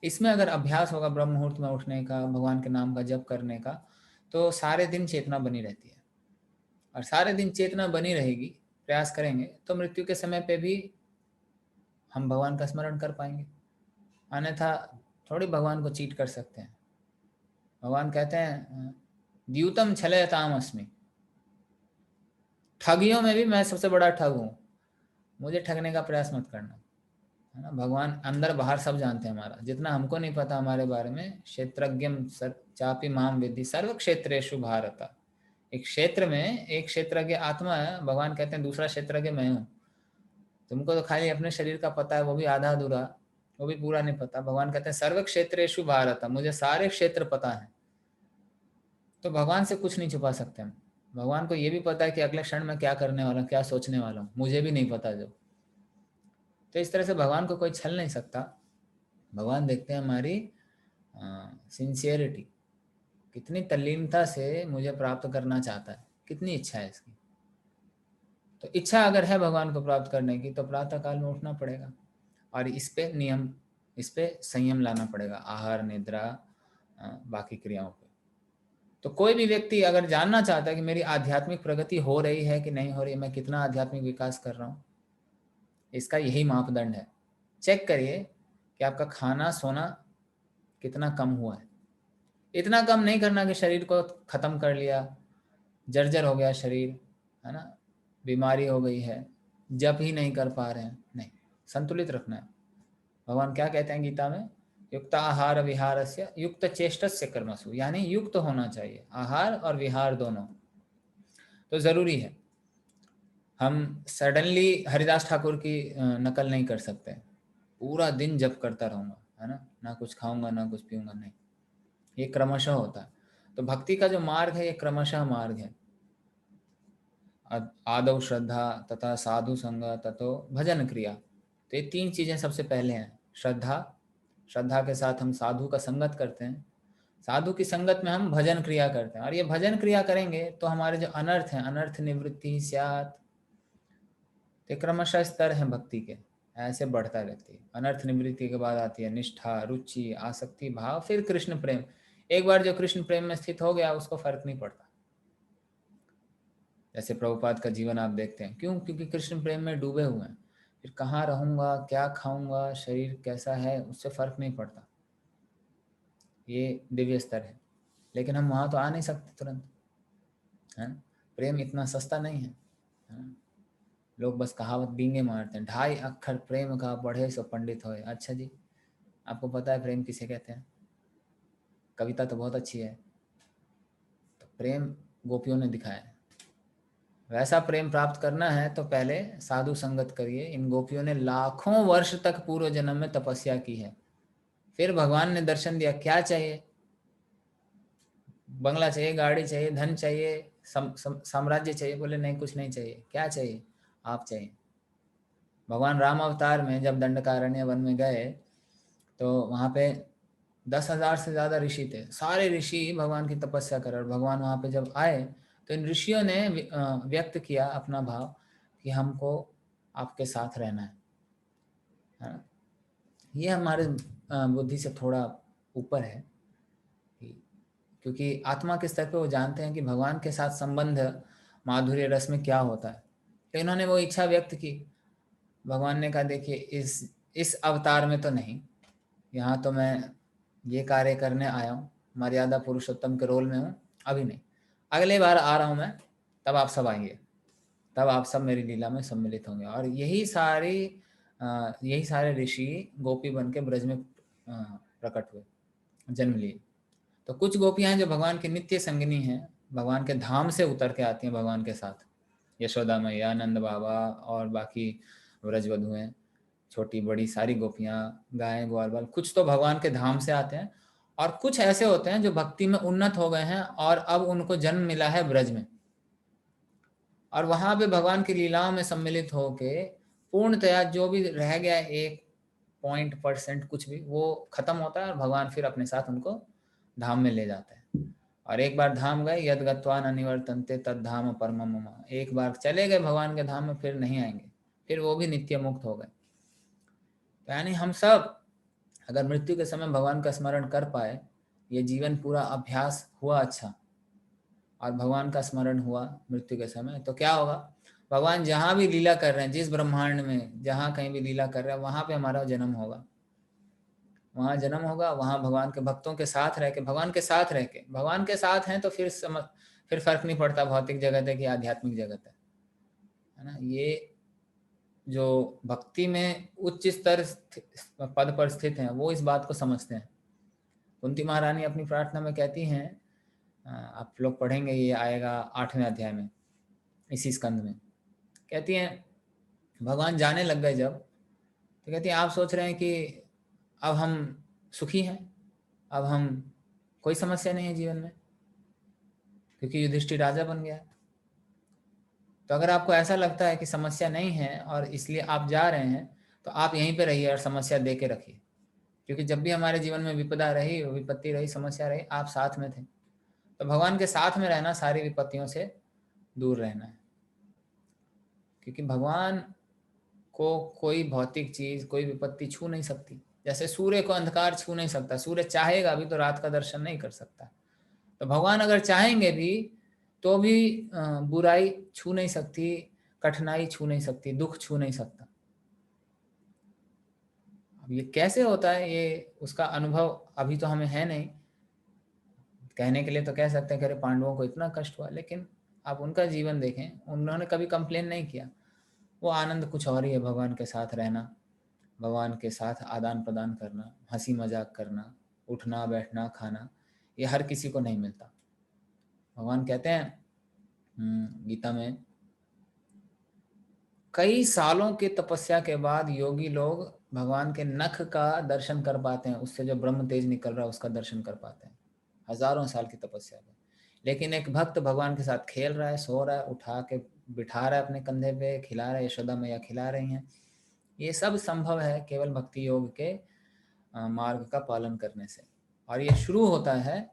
इसमें अगर अभ्यास होगा ब्रह्म मुहूर्त में उठने का, भगवान के नाम का जप करने का, तो सारे दिन चेतना बनी रहती है। और सारे दिन चेतना बनी रहेगी, प्रयास करेंगे तो मृत्यु के समय पे भी हम भगवान का स्मरण कर पाएंगे, अन्यथा थोड़ी भगवान को चीट कर सकते हैं। भगवान कहते हैं द्यूतम छलयताम अस्मि, ठगियों में भी मैं सबसे बड़ा ठग हूँ, मुझे ठगने का प्रयास मत करना, है ना। भगवान अंदर बाहर सब जानते हैं हमारा, जितना हमको नहीं पता हमारे बारे में, क्षेत्रज्ञम चापि माम विद्धि सर्व क्षेत्रेषु भारत। एक क्षेत्र में एक क्षेत्रज्ञ आत्मा है, भगवान कहते हैं दूसरा क्षेत्रज्ञ मैं हूँ। तुमको तो खाली अपने शरीर का पता है, वो भी आधा अधूरा, वो भी पूरा नहीं पता। भगवान कहते हैं सर्व क्षेत्रेषु भारत, मुझे सारे क्षेत्र पता है। तो भगवान से कुछ नहीं छुपा सकते हम। भगवान को ये भी पता है कि अगले क्षण में क्या करने वाला हूँ, क्या सोचने वाला हूँ, मुझे भी नहीं पता जो। तो इस तरह से भगवान को कोई छल नहीं सकता। भगवान देखते हैं हमारी सिंसियरिटी, कितनी तल्लीनता से मुझे प्राप्त करना चाहता है, कितनी इच्छा है इसकी। तो इच्छा अगर है भगवान को प्राप्त करने की तो प्रातः काल में उठना पड़ेगा, और इस पे नियम, इस पे संयम लाना पड़ेगा, आहार निद्रा बाकी क्रियाओं पे। तो कोई भी व्यक्ति अगर जानना चाहता है कि मेरी आध्यात्मिक प्रगति हो रही है कि नहीं हो रही है, मैं कितना आध्यात्मिक विकास कर रहा हूँ, इसका यही मापदंड है। चेक करिए कि आपका खाना सोना कितना कम हुआ है। इतना कम नहीं करना कि शरीर को ख़त्म कर लिया, जर्जर हो गया शरीर, है ना, बीमारी हो गई है, जप ही नहीं कर पा रहे हैं, नहीं, संतुलित रखना है। भगवान क्या कहते हैं गीता में, युक्त आहार विहारस्य युक्त चेष्टस्य कर्मसु, यानी युक्त होना चाहिए आहार और विहार दोनों। तो ज़रूरी है, हम सडनली हरिदास ठाकुर की नकल नहीं कर सकते, पूरा दिन जप करता रहूँगा, है ना, ना कुछ खाऊंगा ना कुछ पीऊंगा, नहीं, ये क्रमशः होता है। तो भक्ति का जो मार्ग है ये क्रमशः मार्ग है। आदौ श्रद्धा तथा साधु संग ततो भजन क्रिया, तो ये तीन चीज़ें सबसे पहले हैं। श्रद्धा, श्रद्धा के साथ हम साधु का संगत करते हैं, साधु की संगत में हम भजन क्रिया करते हैं, और ये भजन क्रिया करेंगे तो हमारे जो अनर्थ हैं, अनर्थ निवृत्ति स्यात्। तो क्रमशः स्तर हैं भक्ति के, ऐसे बढ़ता रहती है। अनर्थ निवृत्ति के बाद आती है निष्ठा, रुचि, आसक्ति भाव, फिर कृष्ण प्रेम। एक बार जो कृष्ण प्रेम में स्थित हो गया उसको फर्क नहीं पड़ता। जैसे प्रभुपाद का जीवन आप देखते हैं, क्यों? क्योंकि कृष्ण प्रेम में डूबे हुए हैं। फिर कहाँ रहूंगा, क्या खाऊंगा, शरीर कैसा है, उससे फर्क नहीं पड़ता। ये दिव्य स्तर है, लेकिन हम वहां तो आ नहीं सकते तुरंत, है ना? प्रेम इतना सस्ता नहीं है ना? लोग बस कहावत बींगे मारते हैं, 2.5 अक्षर प्रेम का पढ़े सो पंडित होए। अच्छा जी, आपको पता है प्रेम किसे कहते हैं? कविता तो बहुत अच्छी है, तो प्रेम गोपियों ने दिखाया है। वैसा प्रेम प्राप्त करना है तो पहले साधु संगत करिए। इन गोपियों ने लाखों वर्ष तक पूर्व जन्म में तपस्या की है, फिर भगवान ने दर्शन दिया। क्या चाहिए? बंगला चाहिए, गाड़ी चाहिए, धन चाहिए, साम्राज्य चाहिए? बोले नहीं, कुछ नहीं चाहिए। क्या चाहिए? आप चाहिए। भगवान राम अवतार में जब दंडकारण्य वन में गए तो वहाँ पे 10,000 से ज़्यादा ऋषि थे। सारे ऋषि भगवान की तपस्या कर रहे। और भगवान वहाँ पे जब आए तो इन ऋषियों ने व्यक्त किया अपना भाव कि हमको आपके साथ रहना है ना? ये हमारे बुद्धि से थोड़ा ऊपर है, क्योंकि आत्मा के स्तर पे वो जानते हैं कि भगवान के साथ संबंध माधुर्य रस में क्या होता है। तो इन्होंने वो इच्छा व्यक्त की। भगवान ने कहा देखिए, इस अवतार में तो नहीं, यहाँ तो मैं ये कार्य करने आया हूँ, मर्यादा पुरुषोत्तम के रोल में हूँ, अभी नहीं। अगले बार आ रहा हूँ मैं, तब आप सब आएंगे, तब आप सब मेरी लीला में सम्मिलित होंगे। और यही सारे ऋषि गोपी बन के ब्रज में प्रकट हुए, जन्म लिए। तो कुछ गोपियां हैं जो भगवान की नित्य संगिनी हैं, भगवान के धाम से उतर के आती हैं भगवान के साथ। यशोदा मैया, नंद बाबा और बाकी व्रजवधु हैं, छोटी बड़ी सारी गोपियां, गायें, ग्वाल बाल, कुछ तो भगवान के धाम से आते हैं। और कुछ ऐसे होते हैं जो भक्ति में उन्नत हो गए हैं और अब उनको जन्म मिला है ब्रज में, और वहां पे भगवान की लीलाओं में सम्मिलित होके पूर्णतया जो भी रह गया 1% कुछ भी, वो खत्म होता है और भगवान फिर अपने साथ उनको धाम में ले जाते हैं। और एक बार धाम गए, यद गत्वा न निवर्तन्ते तद धाम परमम मम। एक बार चले गए भगवान के धाम में, फिर नहीं आएंगे, फिर वो भी नित्य मुक्त हो गए। तो यानी हम सब अगर मृत्यु के समय भगवान का स्मरण कर पाए, ये जीवन पूरा अभ्यास हुआ अच्छा, और भगवान का स्मरण हुआ मृत्यु के समय, तो क्या होगा? भगवान जहाँ भी लीला कर रहे हैं, जिस ब्रह्मांड में जहाँ कहीं भी लीला कर रहे हैं, वहाँ पे हमारा जन्म होगा, वहाँ जन्म होगा। वहाँ भगवान के भक्तों के साथ रह के, भगवान के साथ रह के, भगवान के साथ हैं तो फिर फर्क नहीं पड़ता भौतिक जगत है कि आध्यात्मिक जगत है ना? ये जो भक्ति में उच्च स्तर पद पर स्थित हैं, वो इस बात को समझते हैं। कुंती महारानी अपनी प्रार्थना में कहती हैं, आप लोग पढ़ेंगे, ये आएगा 8वें अध्याय में, इसी स्कंद में। कहती हैं भगवान जाने लग गए जब, तो कहती हैं आप सोच रहे हैं कि अब हम सुखी हैं, अब हम कोई समस्या नहीं है जीवन में, क्योंकि युधिष्ठिर राजा बन गया। तो अगर आपको ऐसा लगता है कि समस्या नहीं है और इसलिए आप जा रहे हैं, तो आप यहीं पे रहिए और समस्या दे के रखिए। क्योंकि जब भी हमारे जीवन में विपदा रही, विपत्ति रही, समस्या रही, आप साथ में थे। तो भगवान के साथ में रहना, सारी विपत्तियों से दूर रहना है। क्योंकि भगवान को कोई भौतिक चीज, कोई विपत्ति छू नहीं सकती। जैसे सूर्य को अंधकार छू नहीं सकता, सूर्य चाहेगा भी तो रात का दर्शन नहीं कर सकता। तो भगवान अगर चाहेंगे भी तो भी बुराई छू नहीं सकती, कठिनाई छू नहीं सकती, दुख छू नहीं सकता। अब ये कैसे होता है, ये उसका अनुभव अभी तो हमें है नहीं। कहने के लिए तो कह सकते हैं कि अरे पांडवों को इतना कष्ट हुआ, लेकिन आप उनका जीवन देखें, उन्होंने कभी कंप्लेन नहीं किया। वो आनंद कुछ और ही है, भगवान के साथ रहना, भगवान के साथ आदान प्रदान करना, हंसी मजाक करना, उठना बैठना खाना, ये हर किसी को नहीं मिलता। भगवान कहते हैं गीता में, कई सालों की तपस्या के बाद योगी लोग भगवान के नख का दर्शन कर पाते हैं, उससे जो ब्रह्म तेज निकल रहा है उसका दर्शन कर पाते हैं, हजारों साल की तपस्या में। लेकिन एक भक्त भगवान के साथ खेल रहा है, सो रहा है, उठा के बिठा रहा है अपने कंधे पे, खिला रहा है, यशोदा मैया खिला रही हैं। ये सब संभव है केवल भक्ति योग के मार्ग का पालन करने से। और ये शुरू होता है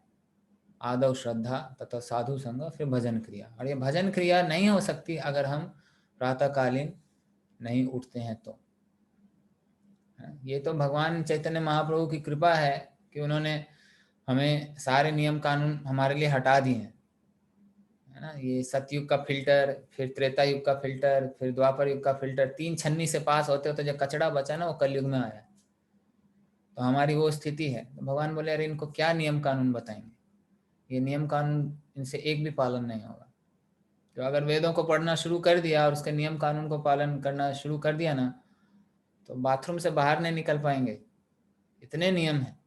आदव श्रद्धा तथा साधु संग, फिर भजन क्रिया। और ये भजन क्रिया नहीं हो सकती अगर हम प्रातःकालीन नहीं उठते हैं तो। ये तो भगवान चैतन्य महाप्रभु की कृपा है कि उन्होंने हमें सारे नियम कानून हमारे लिए हटा दिए हैं, है ना, ये सतयुग का फिल्टर, फिर त्रेता युग का फिल्टर, फिर द्वापर युग का फिल्टर, 3 छन्नी से पास होते होते जो कचड़ा बचा ना वो कलयुग में आया। तो हमारी वो स्थिति है। तो भगवान बोले अरे इनको क्या नियम कानून बताएंगे, ये नियम कानून इनसे एक भी पालन नहीं होगा। तो अगर वेदों को पढ़ना शुरू कर दिया और उसके नियम कानून को पालन करना शुरू कर दिया ना, तो बाथरूम से बाहर नहीं निकल पाएंगे, इतने नियम हैं।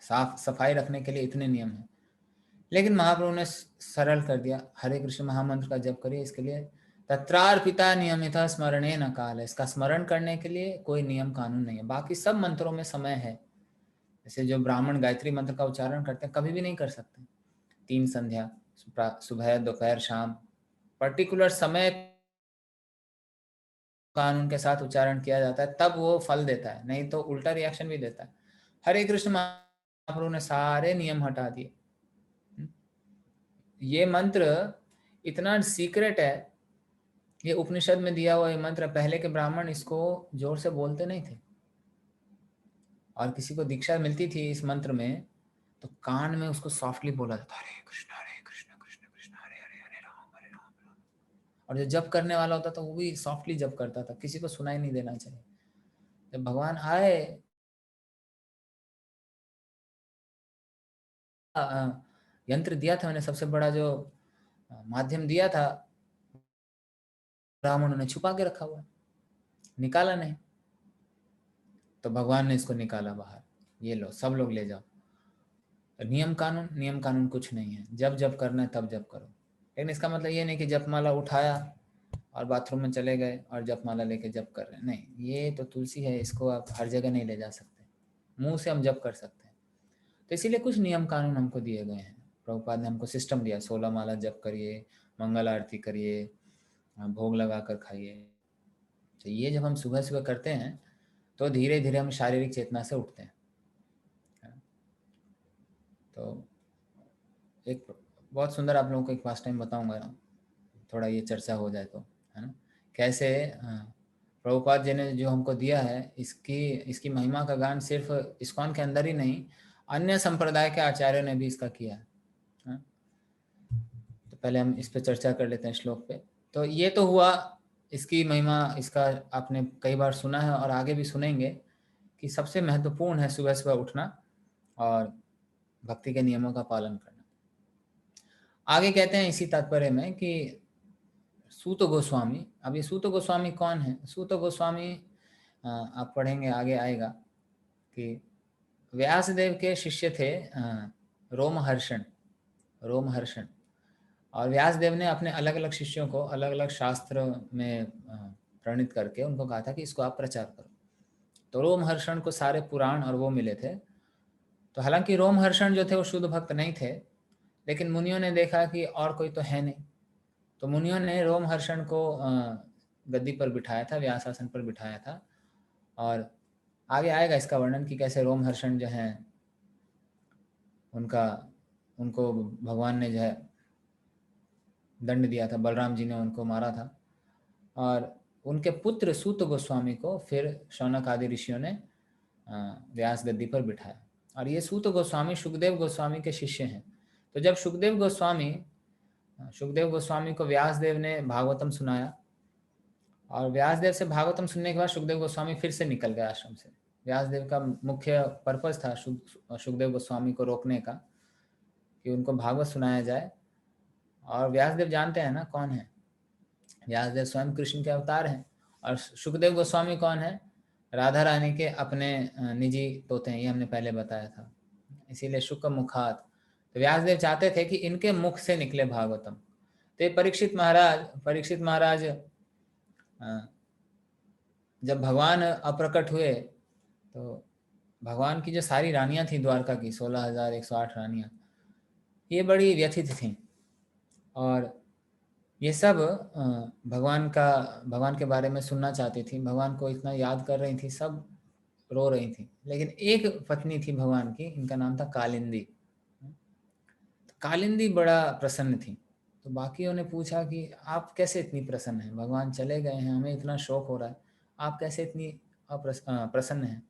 साफ सफाई रखने के लिए इतने नियम हैं। लेकिन महाप्रभु ने सरल कर दिया, हरे कृष्ण महामंत्र का जप करिए, इसके लिए तत्रार्पिता नियमित स्मरणे न काल है, इसका स्मरण करने के लिए कोई नियम कानून नहीं है। बाकी सब मंत्रों में समय है। जैसे जो ब्राह्मण गायत्री मंत्र का उच्चारण करते हैं कभी भी नहीं कर सकते, 3 संध्या, सुबह दोपहर शाम, पर्टिकुलर समय कानून के साथ उच्चारण किया जाता है तब वो फल देता है, नहीं तो उल्टा रिएक्शन भी देता है। हरे कृष्ण महाप्रभु ने सारे नियम हटा दिए। ये मंत्र इतना सीक्रेट है, ये उपनिषद में दिया हुआ ये मंत्र, पहले के ब्राह्मण इसको जोर से बोलते नहीं थे, और किसी को दीक्षा मिलती थी इस मंत्र में तो कान में उसको सॉफ्टली बोला जाता, हरे कृष्ण कृष्ण कृष्ण हरे हरे हरे राम राम। और जो जप करने वाला होता था वो भी सॉफ्टली जप करता था, किसी को सुनाई नहीं देना चाहिए। जब भगवान आए, यंत्र दिया था मैंने, सबसे बड़ा जो माध्यम दिया था, ब्राह्मणों ने छुपा के रखा हुआ, निकाला नहीं। तो भगवान ने इसको निकाला बाहर, ये लो सब लोग ले जाओ। नियम कानून कुछ नहीं है, जब जब करना है तब जब करो। लेकिन इसका मतलब ये नहीं कि जपमाला उठाया और बाथरूम में चले गए और जपमाला लेके जप कर रहे हैं, नहीं, ये तो तुलसी है, इसको आप हर जगह नहीं ले जा सकते, मुंह से हम जप कर सकते हैं। तो इसीलिए कुछ नियम कानून हमको दिए गए हैं। प्रभुपाद ने हमको सिस्टम दिया, 16 माला जप करिए, मंगल आरती करिए, भोग लगा कर खाइए। तो ये जब हम सुबह सुबह करते हैं तो धीरे धीरे हम शारीरिक चेतना से उठते हैं। तो एक बहुत सुंदर आप लोगों को एक पास टाइम बताऊंगा, थोड़ा ये चर्चा हो जाए तो, है ना, कैसे प्रभुपाद जी ने जो हमको दिया है इसकी महिमा का गान सिर्फ इस्कॉन के अंदर ही नहीं, अन्य संप्रदाय के आचार्यों ने भी इसका किया है। तो पहले हम इस पे चर्चा कर लेते हैं श्लोक पे। तो ये तो हुआ इसकी महिमा, इसका आपने कई बार सुना है और आगे भी सुनेंगे कि सबसे महत्वपूर्ण है सुबह सुबह उठना और भक्ति के नियमों का पालन करना। आगे कहते हैं इसी तात्पर्य में कि सूत गोस्वामी, अब ये सूत गोस्वामी कौन है? सूत गोस्वामी आप पढ़ेंगे आगे आएगा कि व्यासदेव के शिष्य थे रोमहर्षण। और व्यासदेव ने अपने अलग अलग शिष्यों को अलग अलग शास्त्र में प्रणीत करके उनको कहा था कि इसको आप प्रचार करो। तो रोमहर्षण को सारे पुराण और वो मिले थे। तो हालांकि रोमहर्षण जो थे वो शुद्ध भक्त नहीं थे, लेकिन मुनियों ने देखा कि और कोई तो है नहीं, तो मुनियों ने रोमहर्षण को गद्दी पर बिठाया था, व्यासासन पर बिठाया था। और आगे आएगा इसका वर्णन कि कैसे रोमहर्षण जो हैं उनको भगवान ने जो है दंड दिया था, बलराम जी ने उनको मारा था। और उनके पुत्र सूत गोस्वामी को फिर शौनक आदि ऋषियों ने व्यास गद्दी पर बिठाया। और ये सूत गोस्वामी सुखदेव गोस्वामी के शिष्य हैं। तो जब सुखदेव गोस्वामी को व्यासदेव ने भागवतम सुनाया, और व्यासदेव से भागवतम सुनने के बाद सुखदेव गोस्वामी फिर से निकल गए आश्रम से। व्यासदेव का मुख्य पर्पस था सुखदेव गोस्वामी को रोकने का, कि उनको भागवत सुनाया जाए। और व्यासदेव जानते हैं ना कौन है, व्यासदेव स्वयं कृष्ण के अवतार हैं। और सुखदेव गोस्वामी कौन है? राधा रानी के अपने निजी तोते हैं, ये हमने पहले बताया था, इसीलिए शुक मुखात। तो व्यासदेव चाहते थे कि इनके मुख से निकले भागवतम। तो परीक्षित महाराज जब भगवान अप्रकट हुए तो भगवान की जो सारी रानियां थी द्वारका की, 16,108 रानियां, ये बड़ी व्यथित थीं। और ये सब भगवान के बारे में सुनना चाहती थी, भगवान को इतना याद कर रही थी, सब रो रही थी। लेकिन एक पत्नी थी भगवान की, इनका नाम था कालिंदी। तो कालिंदी बड़ा प्रसन्न थी। तो बाकियों ने पूछा कि आप कैसे इतनी प्रसन्न हैं, भगवान चले गए हैं, हमें इतना शोक हो रहा है, आप कैसे इतनी प्रसन्न हैं?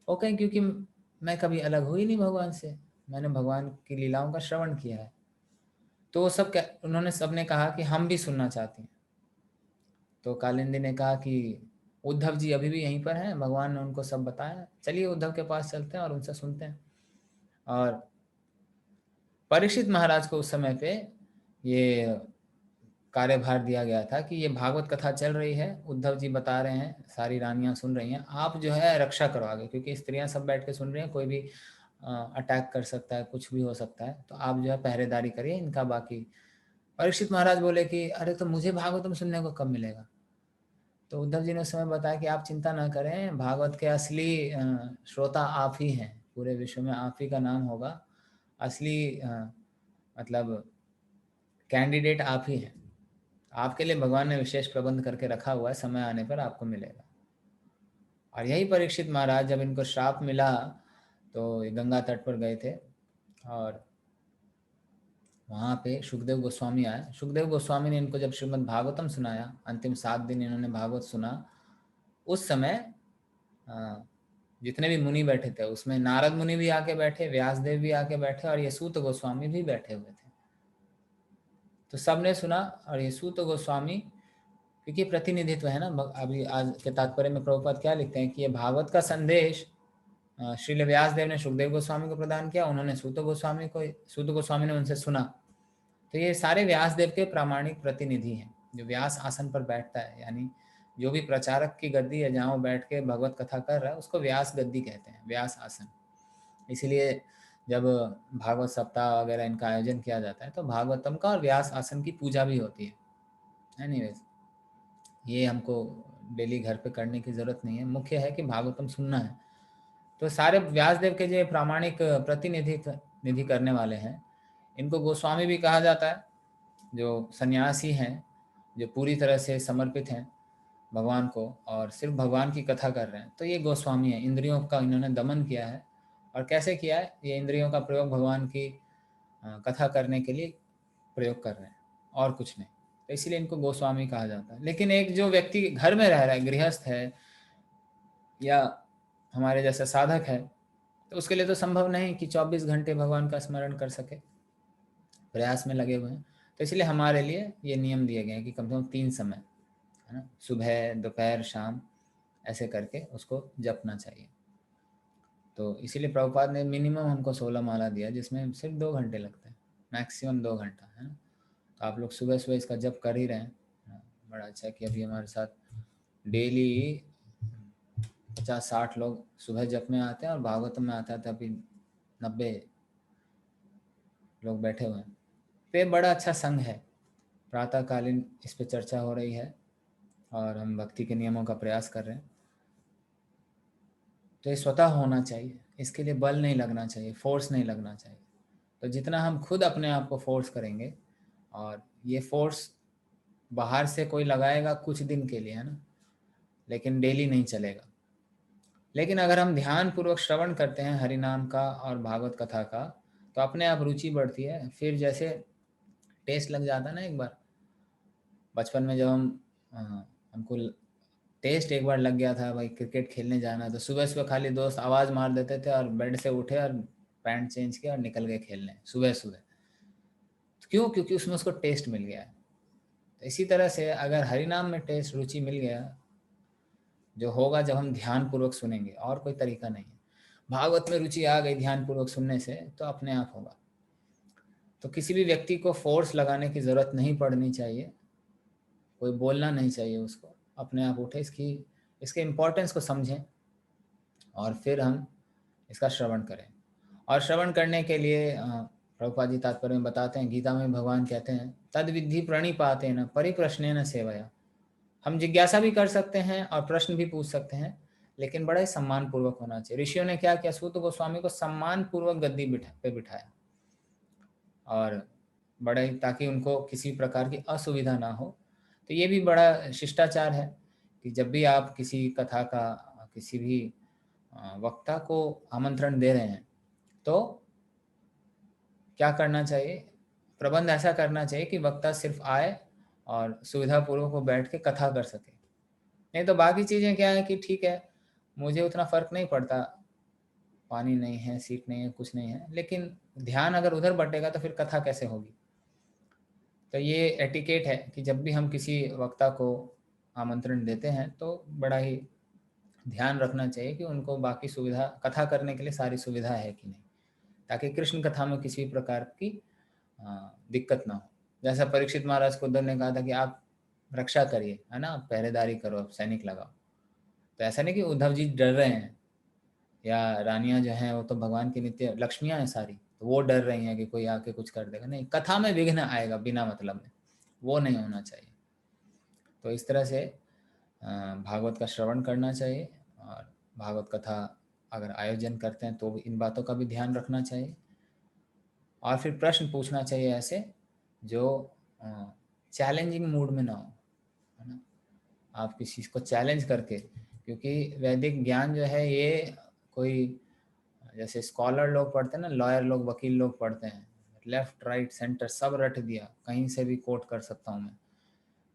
वो कहें क्योंकि मैं कभी अलग हुई नहीं भगवान से, मैंने भगवान की लीलाओं का श्रवण किया है। तो वो उन्होंने सबने कहा कि हम भी सुनना चाहते हैं। तो कालिंदी ने कहा कि उद्धव जी अभी भी यहीं पर हैं, भगवान ने उनको सब बताया, चलिए उद्धव के पास चलते हैं और उनसे सुनते हैं। और परीक्षित महाराज को उस समय पे ये कार्यभार दिया गया था कि ये भागवत कथा चल रही है, उद्धव जी बता रहे हैं, सारी रानियां सुन रही हैं, आप जो है रक्षा करो आगे, क्योंकि स्त्रियां सब बैठ के सुन रही हैं, कोई भी अटैक कर सकता है, कुछ भी हो सकता है, तो आप जो है पहरेदारी करिए इनका। बाकी परीक्षित महाराज बोले कि अरे तो मुझे भागवतम सुनने को कब मिलेगा? तो उद्धव जी ने उस समय बताया कि आप चिंता ना करें, भागवत के असली श्रोता आप ही हैं, पूरे विश्व में आप ही का नाम होगा, असली मतलब कैंडिडेट आप ही हैं, आपके लिए भगवान ने विशेष प्रबंध करके रखा हुआ है, समय आने पर आपको मिलेगा। और यही परीक्षित महाराज जब इनको श्राप मिला तो ये गंगा तट पर गए थे और वहाँ पे सुखदेव गोस्वामी आए। सुखदेव गोस्वामी ने इनको जब श्रीमद् भागवतम सुनाया, अंतिम 7 दिन इन्होंने भागवत सुना, उस समय जितने भी मुनि बैठे थे उसमें नारद मुनि भी आके बैठे, व्यासदेव भी आके बैठे और ये सूत गोस्वामी भी बैठे हुए थे। तो सबने सुना। और ये सूत गोस्वामी, क्योंकि प्रतिनिधित्व है ना, अभी आज के तात्पर्य में प्रभुपाद क्या लिखते हैं कि ये भागवत का संदेश श्रील व्यासदेव ने सुखदेव गोस्वामी को प्रदान किया, उन्होंने सूत गोस्वामी ने उनसे सुना। तो ये सारे व्यासदेव के प्रामाणिक प्रतिनिधि हैं। जो व्यास आसन पर बैठता है, यानी जो भी प्रचारक की गद्दी है जहाँ वो बैठ के भगवत कथा कर रहा है, उसको व्यास गद्दी कहते हैं, व्यास आसन। इसीलिए जब भागवत सप्ताह वगैरह इनका आयोजन किया जाता है तो भागवतम का और व्यास आसन की पूजा भी होती है। एनीवेज, ये हमको डेली घर पे करने की जरूरत नहीं है, मुख्य है कि भागवतम सुनना है। तो सारे व्यासदेव के जो प्रामाणिक निधि करने वाले हैं, इनको गोस्वामी भी कहा जाता है, जो सन्यासी हैं, जो पूरी तरह से समर्पित हैं भगवान को और सिर्फ भगवान की कथा कर रहे हैं, तो ये गोस्वामी है। इंद्रियों का इन्होंने दमन किया है। और कैसे किया है? ये इंद्रियों का प्रयोग भगवान की कथा करने के लिए प्रयोग कर रहे हैं और कुछ नहीं, तो इसीलिए इनको गोस्वामी कहा जाता है। लेकिन एक जो व्यक्ति घर में रह रहा है, गृहस्थ है या हमारे जैसा साधक है, तो उसके लिए तो संभव नहीं कि 24 घंटे भगवान का स्मरण कर सके, प्रयास में लगे हुए हैं। तो इसलिए हमारे लिए ये नियम दिए गए हैं कि कम से कम 3 समय, है ना, सुबह, दोपहर, शाम, ऐसे करके उसको जपना चाहिए। तो इसीलिए प्रभुपाद ने मिनिमम हमको 16 माला दिया, जिसमें सिर्फ 2 घंटे लगते हैं, मैक्सिमम 2 घंटा, है ना। तो आप लोग सुबह सुबह इसका जप कर ही रहे हैं। बड़ा अच्छा है कि अभी हमारे साथ डेली 50-60 लोग सुबह जप में आते हैं और भागवत में आता था अभी 90 लोग बैठे हुए हैं। तो ये बड़ा अच्छा संघ है। प्रातःकालीन इस पे चर्चा हो रही है और हम भक्ति के नियमों का प्रयास कर रहे हैं। तो ये स्वतः होना चाहिए, इसके लिए बल नहीं लगना चाहिए, फोर्स नहीं लगना चाहिए। तो जितना हम खुद अपने आप को फोर्स करेंगे, और ये फोर्स बाहर से कोई लगाएगा कुछ दिन के लिए, है ना, लेकिन डेली नहीं चलेगा। लेकिन अगर हम ध्यान पूर्वक श्रवण करते हैं हरि नाम का और भागवत कथा का, तो अपने आप रुचि बढ़ती है। फिर जैसे टेस्ट लग जाता है ना, एक बार बचपन में जब हमको टेस्ट एक बार लग गया था भाई क्रिकेट खेलने जाना, तो सुबह सुबह खाली दोस्त आवाज़ मार देते थे और बेड से उठे और पैंट चेंज किया और निकल गए खेलने सुबह सुबह। क्यों? क्योंकि उसमें उसको टेस्ट मिल गया है। तो इसी तरह से अगर हरि नाम में टेस्ट, रुचि मिल गया, जो होगा जब हम ध्यान पूर्वक सुनेंगे, और कोई तरीका नहीं है। भागवत में रुचि आ गई ध्यान पूर्वक सुनने से, तो अपने आप होगा। तो किसी भी व्यक्ति को फोर्स लगाने की ज़रूरत नहीं पड़नी चाहिए, कोई बोलना नहीं चाहिए उसको, अपने आप उठे, इसके इम्पोर्टेंस को समझें और फिर हम इसका श्रवण करें। और श्रवण करने के लिए प्रभुपाद जी तात्पर्य में बताते हैं, गीता में भगवान कहते हैं, तद विद्धि प्रणिपाते न परिप्रश्नेन सेवया। हम जिज्ञासा भी कर सकते हैं और प्रश्न भी पूछ सकते हैं, लेकिन बड़ा ही सम्मान पूर्वक होना चाहिए। ऋषियों ने क्या किया? सूत गोस्वामी को सम्मान पूर्वक गद्दी पे बिठाया, और बड़े, ताकि उनको किसी प्रकार की असुविधा ना हो। तो ये भी बड़ा शिष्टाचार है कि जब भी आप किसी कथा का, किसी भी वक्ता को आमंत्रण दे रहे हैं, तो क्या करना चाहिए? प्रबंध ऐसा करना चाहिए कि वक्ता सिर्फ आए और सुविधापूर्वक वो बैठ के कथा कर सके। नहीं तो बाकी चीज़ें क्या है कि ठीक है, मुझे उतना फर्क नहीं पड़ता पानी नहीं है, सीट नहीं है, कुछ नहीं है, लेकिन ध्यान अगर उधर बटेगा तो फिर कथा कैसे होगी। तो ये एटिकेट है कि जब भी हम किसी वक्ता को आमंत्रण देते हैं तो बड़ा ही ध्यान रखना चाहिए कि उनको बाकी सुविधा, कथा करने के लिए सारी सुविधा है कि नहीं, ताकि कृष्ण कथा में किसी भी प्रकार की दिक्कत ना हो। जैसा परीक्षित महाराज को उद्धव ने कहा था कि आप रक्षा करिए, है ना, आप पहरेदारी करो, आप सैनिक लगाओ। तो ऐसा नहीं कि उद्धव जी डर रहे हैं, या रानियां जो हैं वो तो भगवान की नित्य लक्ष्मियां हैं सारी, तो वो डर रही हैं कि कोई आके कुछ कर देगा। नहीं, कथा में विघ्न आएगा बिना मतलब में, वो नहीं होना चाहिए। तो इस तरह से भागवत का श्रवण करना चाहिए, और भागवत कथा अगर आयोजन करते हैं तो इन बातों का भी ध्यान रखना चाहिए। और फिर प्रश्न पूछना चाहिए ऐसे जो चैलेंजिंग मूड में ना हो, है ना, आप किसी को चैलेंज करके, क्योंकि वैदिक ज्ञान जो है ये कोई, जैसे स्कॉलर लोग पढ़ते हैं ना, लॉयर लोग, वकील लोग पढ़ते हैं, लेफ्ट राइट सेंटर सब रट दिया, कहीं से भी कोट कर सकता हूँ मैं।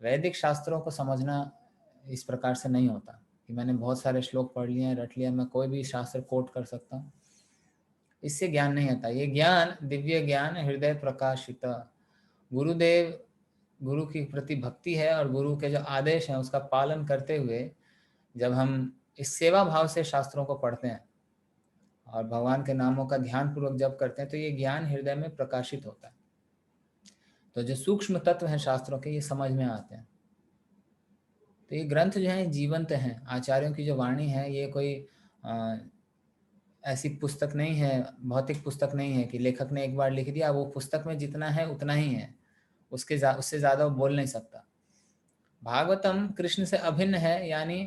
वैदिक शास्त्रों को समझना इस प्रकार से नहीं होता कि मैंने बहुत सारे श्लोक पढ़ लिए हैं, रट लिया, मैं कोई भी शास्त्र कोट कर सकता हूँ, इससे ज्ञान नहीं आता। ये ज्ञान दिव्य ज्ञान, हृदय प्रकाशित, गुरुदेव, गुरु की प्रति भक्ति है, और गुरु के जो आदेश हैं उसका पालन करते हुए जब हम इस सेवा भाव से शास्त्रों को पढ़ते हैं और भगवान के नामों का ध्यान पूर्वक जप करते हैं, तो ये ज्ञान हृदय में प्रकाशित होता है। तो जो सूक्ष्म तत्व हैं शास्त्रों के, ये समझ में आते हैं। तो ये ग्रंथ जो हैं जीवंत हैं, आचार्यों की जो वाणी है ये कोई ऐसी पुस्तक नहीं है, भौतिक पुस्तक नहीं है कि लेखक ने एक बार लिख दिया, वो पुस्तक में जितना है उतना ही है, उससे ज़्यादा वो बोल नहीं सकता। भागवतम कृष्ण से अभिन्न है, यानी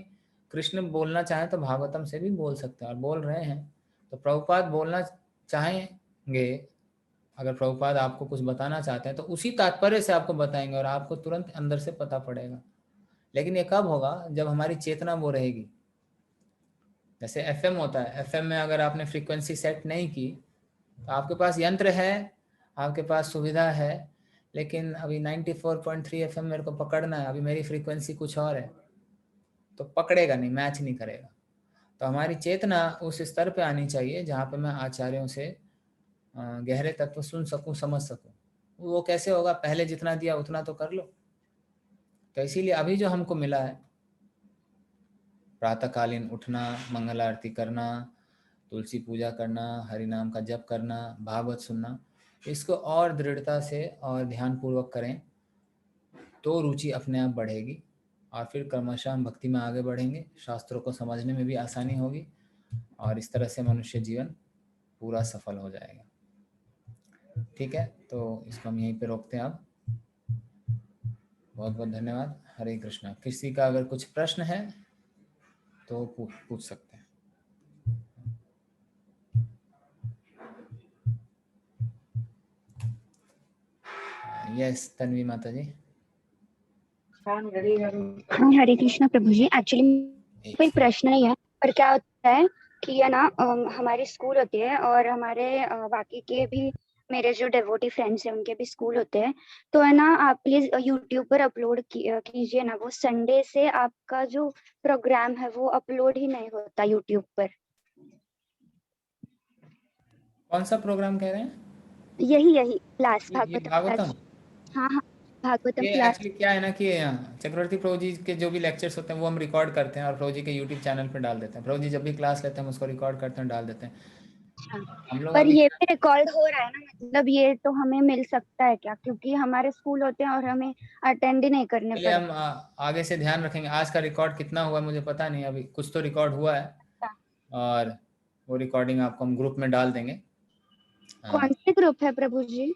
कृष्ण बोलना चाहे तो भागवतम से भी बोल सकते हैं, और बोल रहे हैं। तो प्रभुपाद बोलना चाहेंगे, अगर प्रभुपाद आपको कुछ बताना चाहते हैं तो उसी तात्पर्य से आपको बताएंगे, और आपको तुरंत अंदर से पता पड़ेगा। लेकिन ये कब होगा? जब हमारी चेतना वो रहेगी। जैसे एफएम होता है, एफएम में अगर आपने फ्रीक्वेंसी सेट नहीं की तो आपके पास यंत्र है, आपके पास सुविधा है, लेकिन अभी 94.3 एफएम मेरे को पकड़ना है, अभी मेरी फ्रीक्वेंसी कुछ और है, तो पकड़ेगा नहीं, मैच नहीं करेगा। तो हमारी चेतना उस स्तर पे आनी चाहिए जहाँ पे मैं आचार्यों से गहरे तत्व सुन सकूं, समझ सकूं। वो कैसे होगा? पहले जितना दिया उतना तो कर लो। तो इसीलिए अभी जो हमको मिला है, प्रातःकालीन उठना, मंगल आरती करना, तुलसी पूजा करना, हरि नाम का जप करना, भागवत सुनना, इसको और दृढ़ता से और ध्यान पूर्वक करें तो रुचि अपने आप बढ़ेगी, और फिर क्रमशः हम भक्ति में आगे बढ़ेंगे, शास्त्रों को समझने में भी आसानी होगी, और इस तरह से मनुष्य जीवन पूरा सफल हो जाएगा। ठीक है, तो इसको हम यहीं पे रोकते हैं अब। बहुत बहुत धन्यवाद। हरे कृष्णा। किसी का अगर कुछ प्रश्न है तो पूछ सकते हैं। यस तन्वी माता जी। हरे कृष्णा प्रभु जी। एक्चुअली कोई प्रश्न नहीं है, पर क्या होता है कि है ना, हमारे स्कूल होते हैं और हमारे बाकी के भी मेरे जो डेवोटी फ्रेंड्स हैं उनके भी स्कूल होते हैं। तो है ना, आप प्लीज यूट्यूब पर अपलोड कीजिए ना। वो संडे से आपका जो प्रोग्राम है वो अपलोड ही नहीं होता यूट्यूब पर। कौन सा प्रोग्राम कह रहे हैं? यही क्लास, ये भागवतम भागवतम। क्लास। हाँ हाँ, भागवतम ये क्लास। एक्चुअली क्या है ना कि चक्रवर्ती प्रभु जी के जो भी लेक्चर्स होते हैं वो हम रिकॉर्ड करते हैं और प्रभु जी के यूट्यूब चैनल पर डाल देते हैं। प्रभु जी जब भी क्लास लेते हैं हम उसको रिकॉर्ड करते हैं, डाल देते हैं। हम लोग पर अभी ये भी रिकॉर्ड हो रहा है ना, मतलब ये तो हमें मिल सकता है क्या? क्योंकि हमारे स्कूल होते हैं और हमें अटेंड ही नहीं करने चलिए पड़ते। हम आगे से ध्यान रखेंगे। आज का रिकॉर्ड कितना हुआ मुझे पता नहीं, अभी कुछ तो रिकॉर्ड हुआ है, और वो रिकॉर्डिंग आपको हम ग्रुप में डाल देंगे। कौन से ग्रुप है प्रभु जी?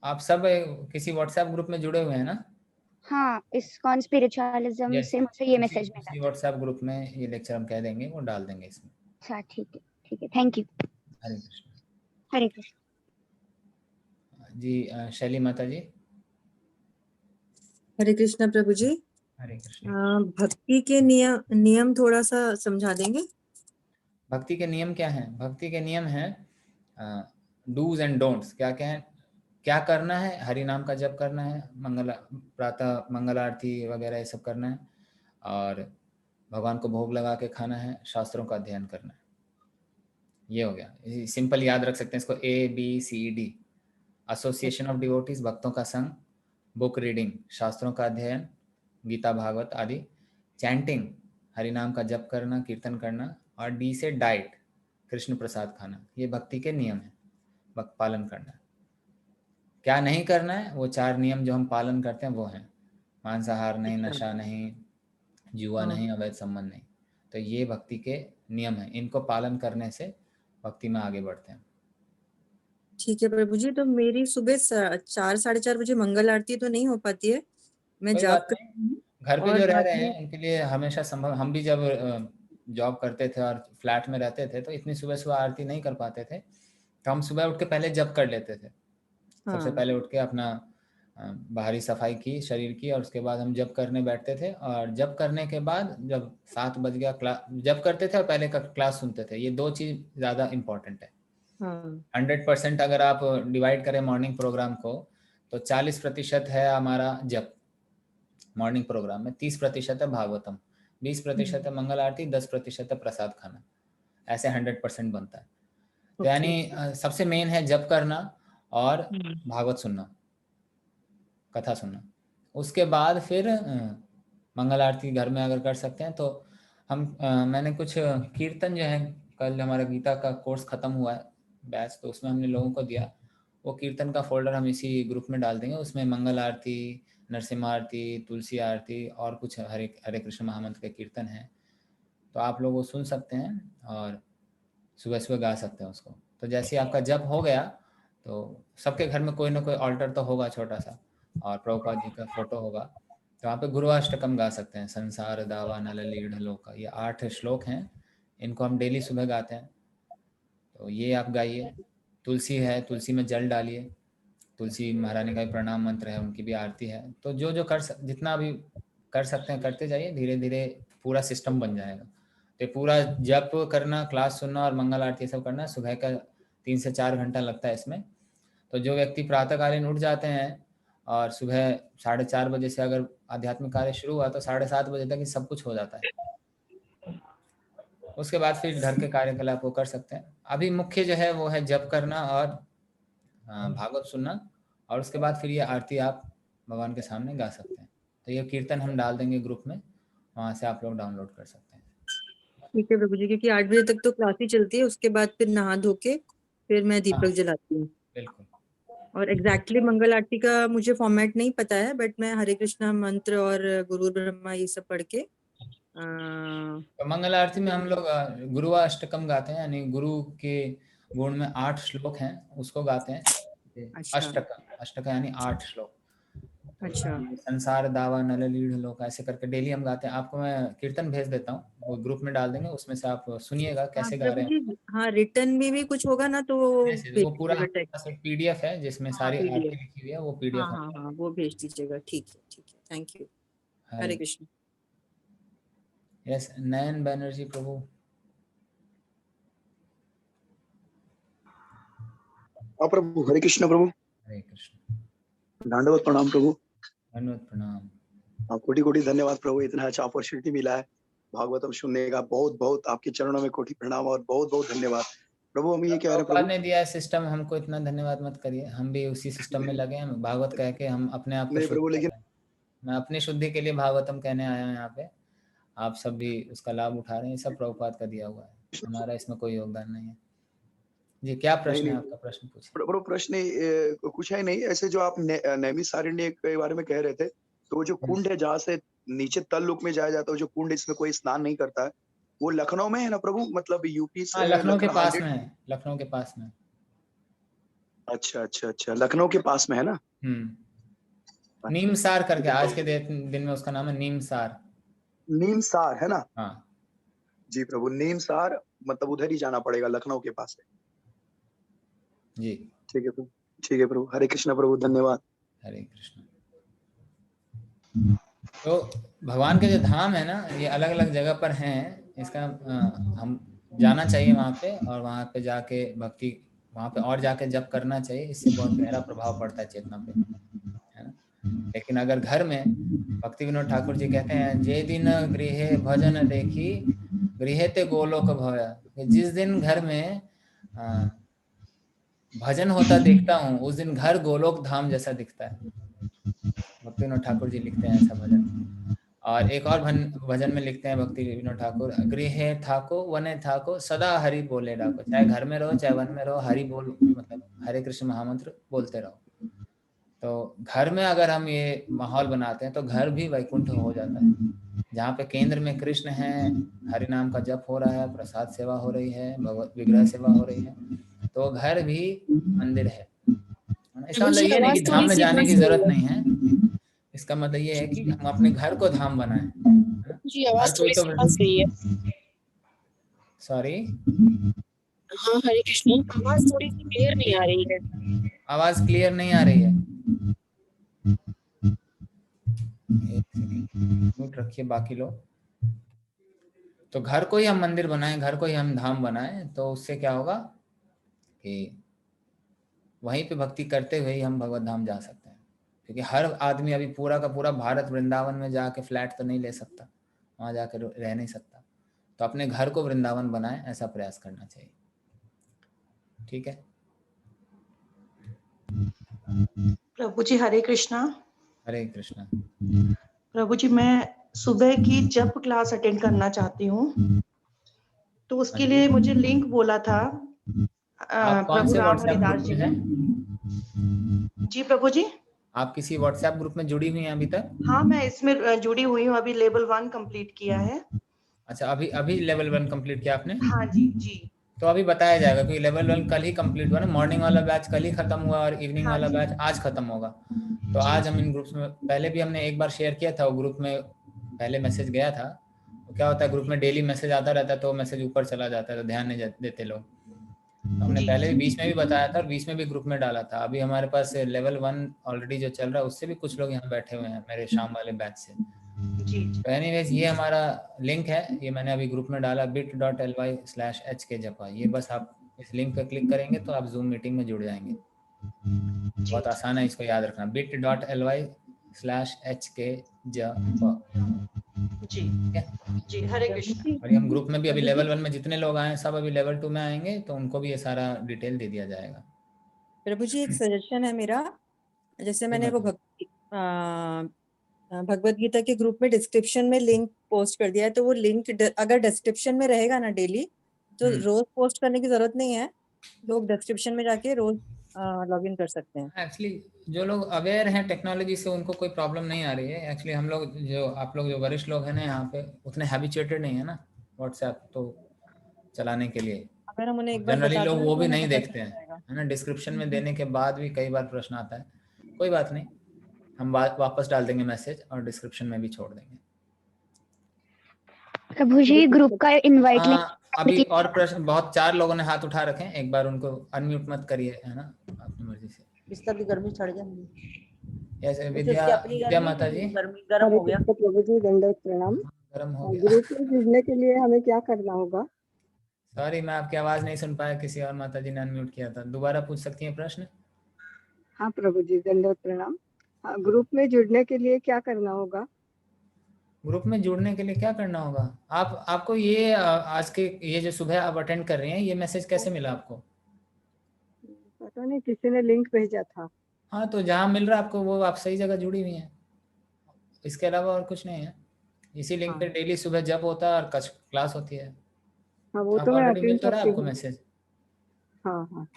आप सब किसी व्हाट्सएप ग्रुप में जुड़े हुए हैं ना? हाँ, इस्कॉन स्पिरिचुअलिज्म यस, से मुझे ये उसी मैसेज मिला उसी था। व्हाट्सएप ग्रुप में ये लेक्चर हम कह देंगे, वो डाल देंगे इसमें। अच्छा ठीक है, ठीक है, थैंक यू। हरे कृष्ण। हरे कृष्ण। जी शैली माता जी। हरे कृष्णा प्रभु जी। हरे कृष्ण। भक्ति के नियम थोड़ा सा समझा देंगे? भक्ति के नियम क्या हैं? भक्ति के नियम हैं डूज एंड डोंट्स। क्या क्या है? क्या करना है? हरि नाम का जप करना है, प्रातः मंगल आरती वगैरह ये सब करना है, और भगवान को भोग लगा के खाना है, शास्त्रों का अध्ययन करना है। ये हो गया, सिंपल याद रख सकते हैं इसको, ABCD। एसोसिएशन ऑफ डिवोटीज, भक्तों का संग, बुक रीडिंग, शास्त्रों का अध्ययन, गीता भागवत आदि, चैंटिंग, हरि नाम का जप करना, कीर्तन करना, और D से डाइट, कृष्ण प्रसाद खाना। ये भक्ति के नियम है, भक्त पालन करना है। क्या नहीं करना है, वो 4 नियम जो हम पालन करते हैं वो हैं, मांसाहार नहीं, अच्छा। नशा नहीं, जुआ हाँ नहीं, अवैध संबंध नहीं। तो ये भक्ति के नियम हैं, इनको पालन करने से भक्ति में आगे बढ़ते हैं। ठीक है प्रभु जी। तो मेरी सुबह 4 साढ़े 4 बजे मंगल आरती तो नहीं हो पाती है, मैं कोई जाप बात नहीं, करती हूँ। घर पे और जो रह बाद रहे में हैं उनके लिए हमेशा संभव। हम भी जब जॉब करते थे और फ्लैट में रहते थे तो इतनी सुबह सुबह आरती नहीं कर पाते थे, तो हम सुबह उठ के पहले जप कर लेते थे। सबसे हाँ पहले उठ के अपना बाहरी सफाई की शरीर की, और उसके बाद हम जप करने बैठते थे। और जप करने के बाद जब 7 बज गया, क्लास जप करते थे और पहले का क्लास सुनते थे। ये 2 चीज़ ज़्यादा इम्पोर्टेंट है। हाँ 100% अगर आप डिवाइड करें मॉर्निंग प्रोग्राम को, तो 40% है हमारा जप मॉर्निंग प्रोग्राम में, 30% है भागवतम, 20% है मंगल आरती, 10% है प्रसाद खाना। ऐसे 100% बनता है। तो ओके। यानी सबसे मेन है जप करना और भागवत सुनना, कथा सुनना। उसके बाद फिर मंगल आरती घर में अगर कर सकते हैं तो हम मैंने कुछ कीर्तन जो है, कल हमारा गीता का कोर्स ख़त्म हुआ है बैच, तो उसमें हमने लोगों को दिया। वो कीर्तन का फोल्डर हम इसी ग्रुप में डाल देंगे। उसमें मंगल आरती, नरसिम्हा आरती, तुलसी आरती और कुछ हरे हरे कृष्ण महामंत्र के कीर्तन हैं। तो आप लोग वो सुन सकते हैं और सुबह सुबह गा सकते हैं उसको। तो जैसे ही आपका जप हो गया तो सबके घर में कोई ना कोई ऑल्टर तो होगा छोटा सा, और प्रभुपाद जी का फोटो होगा। तो वहाँ पे गुरुअष्टकम गा सकते हैं, संसार दावा नल लीढ़ लोका, ये 8 श्लोक हैं, इनको हम डेली सुबह गाते हैं। तो ये आप गाइए। तुलसी है, तुलसी में जल डालिए। तुलसी महारानी का भी प्रणाम मंत्र है, उनकी भी आरती है। तो जो जो जितना भी कर सकते हैं करते जाइए, धीरे धीरे पूरा सिस्टम बन जाएगा। तो ये पूरा जप करना, क्लास सुनना और मंगल आरती ये सब करना, सुबह का 3 से 4 घंटा लगता है इसमें। तो जो व्यक्ति प्रातःकालीन उठ जाते हैं और सुबह 4:30 बजे से अगर आध्यात्मिक कार्य शुरू हुआ तो 7:30 बजे तक ये सब कुछ हो जाता है। उसके बाद फिर घर के कार्यकलाप वो कर सकते हैं। अभी मुख्य जो है वो है जप करना और भागवत सुनना, और उसके बाद फिर ये आरती आप भगवान के सामने गा सकते हैं। तो ये कीर्तन हम डाल देंगे ग्रुप में, वहाँ से आप लोग डाउनलोड कर सकते हैं। ठीक है प्रभु जी, क्योंकि 8 बजे तक तो क्लास ही चलती है, उसके बाद फिर नहा धो के फिर मैं दीपक जलाती हूँ। बिल्कुल। और एग्जैक्टली मंगल आरती का मुझे फॉर्मेट नहीं पता है, बट मैं हरे कृष्णा मंत्र और गुरु ब्रह्मा ये सब पढ़ के तो मंगल आरती में हम लोग गुरुअष्टकम गाते हैं, यानी गुरु के गुण में 8 श्लोक हैं, उसको गाते हैं। अच्छा अष्टक यानी 8 श्लोक। तो अच्छा। ये संसार दावा नल लीढ़ लोक, ऐसे करके डेली हम गाते हैं। आपको मैं कीर्तन भेज देता हूँ, वो ग्रुप में डाल देंगे, उसमें से आप सुनिएगा हाँ कैसे गा प्रभु रहे जी, हैं। हाँ रिटर्न में भी कुछ होगा ना, तो वो भेज वो पूरा दीजिएगा हमारे टेक्स्ट। पास एक PDF है जिसमें हाँ सारी आरती PDF। लिखी हुई है, वो हाँ PDF हम हाँ हाँ, वो भेज दीजिएगा। ठीक है, thank you. Hare. Hare Krishna. Yes, Nayan Banerjee Prabhu. हाँ प्रभु, हरे कृष्ण प्रभु। हरे कृष्ण। दंडवत प्रणाम प्रभु। धन्यवाद, प्रणाम। कोटि कोटि धन्यवाद प्रभु, इतना अच्छा अपॉर्चुनिटी मिला है भागवतम सुनने का। बहुत बहुत आपके चरणों में कोटि प्रणाम और बहुत बहुत धन्यवाद प्रभु। हम ये कह रहे हैं प्रभुपाद प्रभु, ने दिया है सिस्टम, हमको इतना धन्यवाद मत करिए, हम भी उसी सिस्टम में लगे हैं। भागवत कह के हम अपने आप को नहीं शुद्ध प्रभु, कर लेकिन रहे हैं। मैं अपनी शुद्धि के लिए भागवतम कहने आया हूँ यहाँ पे। आप सब भी उसका लाभ उठा रहे हैं, ये सब प्रभुपाद का दिया हुआ है, हमारा इसमें कोई योगदान नहीं है। जी, क्या नहीं प्रश्न है नहीं आपका? प्रश्न पूछिए। प्रभु, प्रश्न कुछ है नहीं। ऐसे जो आप नैमिषारण्य के बारे में कह रहे थे, तो वो जो कुंड है जहाँ से नीचे तल लोक में जाया जाता है, जो कुंड इसमें कोई स्नान नहीं करता है, वो लखनऊ में है ना प्रभु? मतलब यूपी हाँ, से लखनऊ के लखनऊ पास 100। में है, लखनऊ के पास में। अच्छा, लखनऊ के पास में है ना? नीमसार करके, आज के अच्छा, दिन में उसका नाम है नीमसार। नीमसार है ना? हाँ जी प्रभु, नीमसार मतलब उधर ही जाना पड़ेगा, लखनऊ के पास है। जी। ठीक है प्रभु, ठीक है प्रभु। हरे कृष्ण प्रभु, धन्यवाद। हरे कृष्ण। तो भगवान के जो धाम है ना, ये अलग अलग जगह पर हैं। इसका हम जाना चाहिए वहाँ पे, और वहाँ पे जाके भक्ति, वहाँ पे और जाके जप करना चाहिए। इससे बहुत गहरा प्रभाव पड़ता है चेतना पे, है ना। लेकिन अगर घर में, भक्ति विनोद ठाकुर जी कहते हैं, जे दिन गृहे भजन देखी गृहे ते गोलोक भया, कि जिस दिन घर में भजन होता देखता हूँ, उस दिन घर गोलोक धाम जैसा दिखता है। भक्ति विनोद ठाकुर जी लिखते हैं ऐसा भजन। और एक और भजन में लिखते हैं भक्ति विनोद ठाकुर, गृहे थाको वने थाको सदा हरि बोले डाको। चाहे घर में रहो चाहे वन में रहो, हरि बोल मतलब हरे कृष्ण महामंत्र बोलते रहो। तो घर में अगर हम ये माहौल बनाते हैं तो घर भी वैकुंठ हो जाता है। जहाँ पे केंद्र में कृष्ण है, हरि नाम का जप हो रहा है, प्रसाद सेवा हो रही है, भगवत विग्रह सेवा हो रही है, तो घर भी मंदिर है। इसका मतलब ये नहीं कि धाम में जाने की जरूरत नहीं है, इसका मतलब ये है कि हम अपने घर को धाम बनाएं। जी आवाज थोड़ी सी फंस गई है। सॉरी, हाँ हरे कृष्ण, आवाज थोड़ी सी क्लियर नहीं आ रही है। आवाज क्लियर नहीं आ रही है, म्यूट रखिए बाकी लोग। तो घर को ही हम मंदिर बनाएं, घर को ही हम धाम बनाएं, तो उससे क्या होगा कि वहीं पे भक्ति करते हुए ही हम भगवत धाम जा सकते हैं। क्योंकि हर आदमी अभी पूरा का पूरा भारत वृंदावन में जाके फ्लैट तो नहीं ले सकता, वहां जाकर रह नहीं सकता। तो अपने घर को वृंदावन बनाएं, ऐसा प्रयास करना चाहिए। ठीक है प्रभु जी हरे कृष्णा। हरे कृष्णा। प्रभु जी मैं सुबह की जप क्लास अटेंड करना चाहती हूँ, तो उसके लिए मुझे लिंक बोला था आप कौन प्रभु से राम व्हाट्सएप हरिदास ग्रुप जी में हैं? जी प्रभु जी। आप किसी व्हाट्सएप ग्रुप में जुड़ी हुई हैं अभी तक? हाँ मैं इसमें जुड़ी हुई हूँ, अभी लेवल 1 कंप्लीट किया है। अच्छा, अभी लेवल 1 कंप्लीट किया आपने? हाँ जी जी। तो अभी बताया जाएगा क्योंकि लेवल 1 कल ही कंप्लीट हुआ ना, मॉर्निंग वाला बैच कल ही खत्म हुआ और इवनिंग वाला बैच आज खत्म होगा। तो आज हम इन ग्रुप्स में, पहले भी हमने एक बार शेयर किया था, वो ग्रुप में पहले मैसेज गया था। तो क्या होता है, ग्रुप में डेली मैसेज आता रहता है तो मैसेज ऊपर चला जाता है, तो ध्यान नहीं देते लोग। तो हमने पहले भी बीच में भी बताया था और बीच में भी ग्रुप में डाला था। अभी हमारे पास लेवल 1 ऑलरेडी जो चल रहा है, उससे भी कुछ लोग यहाँ बैठे हुए हैं मेरे शाम वाले बैच से। तो एनीवेज ये हमारा लिंक है, ये मैंने अभी ग्रुप में डाला, bit.ly/hk जपा। ये बस आप इस लिंक पे क्लिक करेंगे तो आप जूम मीटिंग में जुड़ जाएंगे। बहुत आसान है, इसको याद रखना, bit.ly/hk जपा। जी जी हरे कृष्ण। और हम ग्रुप में भी अभी लेवल 1 में जितने लोग आए हैं सब अभी लेवल 2 में आएंगे, तो उनको भी ये सारा डिटेल दे दिया जाएगा। प्रभु जी एक सजेशन है मेरा, जैसे मैंने वो भगवत गीता के ग्रुप में डिस्क्रिप्शन में लिंक पोस्ट कर दिया है, तो वो लिंक अगर डिस्क्रिप्शन में रहेगा ना डेली, तो रोज पोस्ट करने की जरूरत नहीं है, लोग डिस्क्रिप्शन में जाके रोज लॉगिन कर सकते हैं। एक्चुअली जो लोग अवेयर हैं टेक्नोलॉजी से उनको कोई प्रॉब्लम नहीं आ रही है। एक्चुअली हम लोग जो आप लोग जो वरिष्ठ लोग हैं ना यहाँ पे, उतने हैबिचुएटेड नहीं है ना व्हाट्सएप तो चलाने के लिए। अगर हम उन्हें एक बार जनरली बता लोग दें वो तो भी उन्हें नहीं पता देखते चल हैं, जाएगा। है ना। डिस्क्रिप्शन में देने के बाद भी कई बार प्रश्न आता है, कोई बात नहीं, हम वापस डाल देंगे मैसेज और डिस्क्रिप्शन में भी छोड़ देंगे। प्रभु जी ग्रुप का इनवाइट लिंक अभी और प्रश्न, बहुत 4 लोगों ने हाथ उठा रखे हैं, एक बार उनको अनम्यूट मत करिए, है ना, अपनी मर्जी से। बिस्तर की गर्मी चढ़ जाएगी। यस विद्या माता जी। गर्मी गर्म हो गया। प्रभु जी दंडवत प्रणाम। गर्म हो गया। ग्रुप में जुड़ने के लिए हमें क्या करना होगा? सॉरी मैं आपकी आवाज नहीं सुन पाया, किसी और माता जी ने अनम्यूट किया था, दोबारा पूछ सकती हैं प्रश्न? हाँ प्रभु जी दंडवत प्रणाम। ग्रुप में जुड़ने के लिए क्या करना होगा? ग्रुप में जुड़ने के लिए क्या करना होगा? आपको ये आज के ये जो सुबह आप अटेंड कर रहे हैं, ये मैसेज कैसे मिला आपको? पता नहीं, किसी ने लिंक भेजा था। हाँ तो जहाँ मिल रहा है आपको वो आप सही जगह जुड़ी हुई हैं, इसके अलावा और कुछ नहीं है। इसी लिंक पे डेली सुबह जब होता है और क्लास होती है। हाँ वो तो मैं ऑलरेडी मिल अटेंड तो रहा है करती आपको हूँ। मैसेज। हाँ हाँ।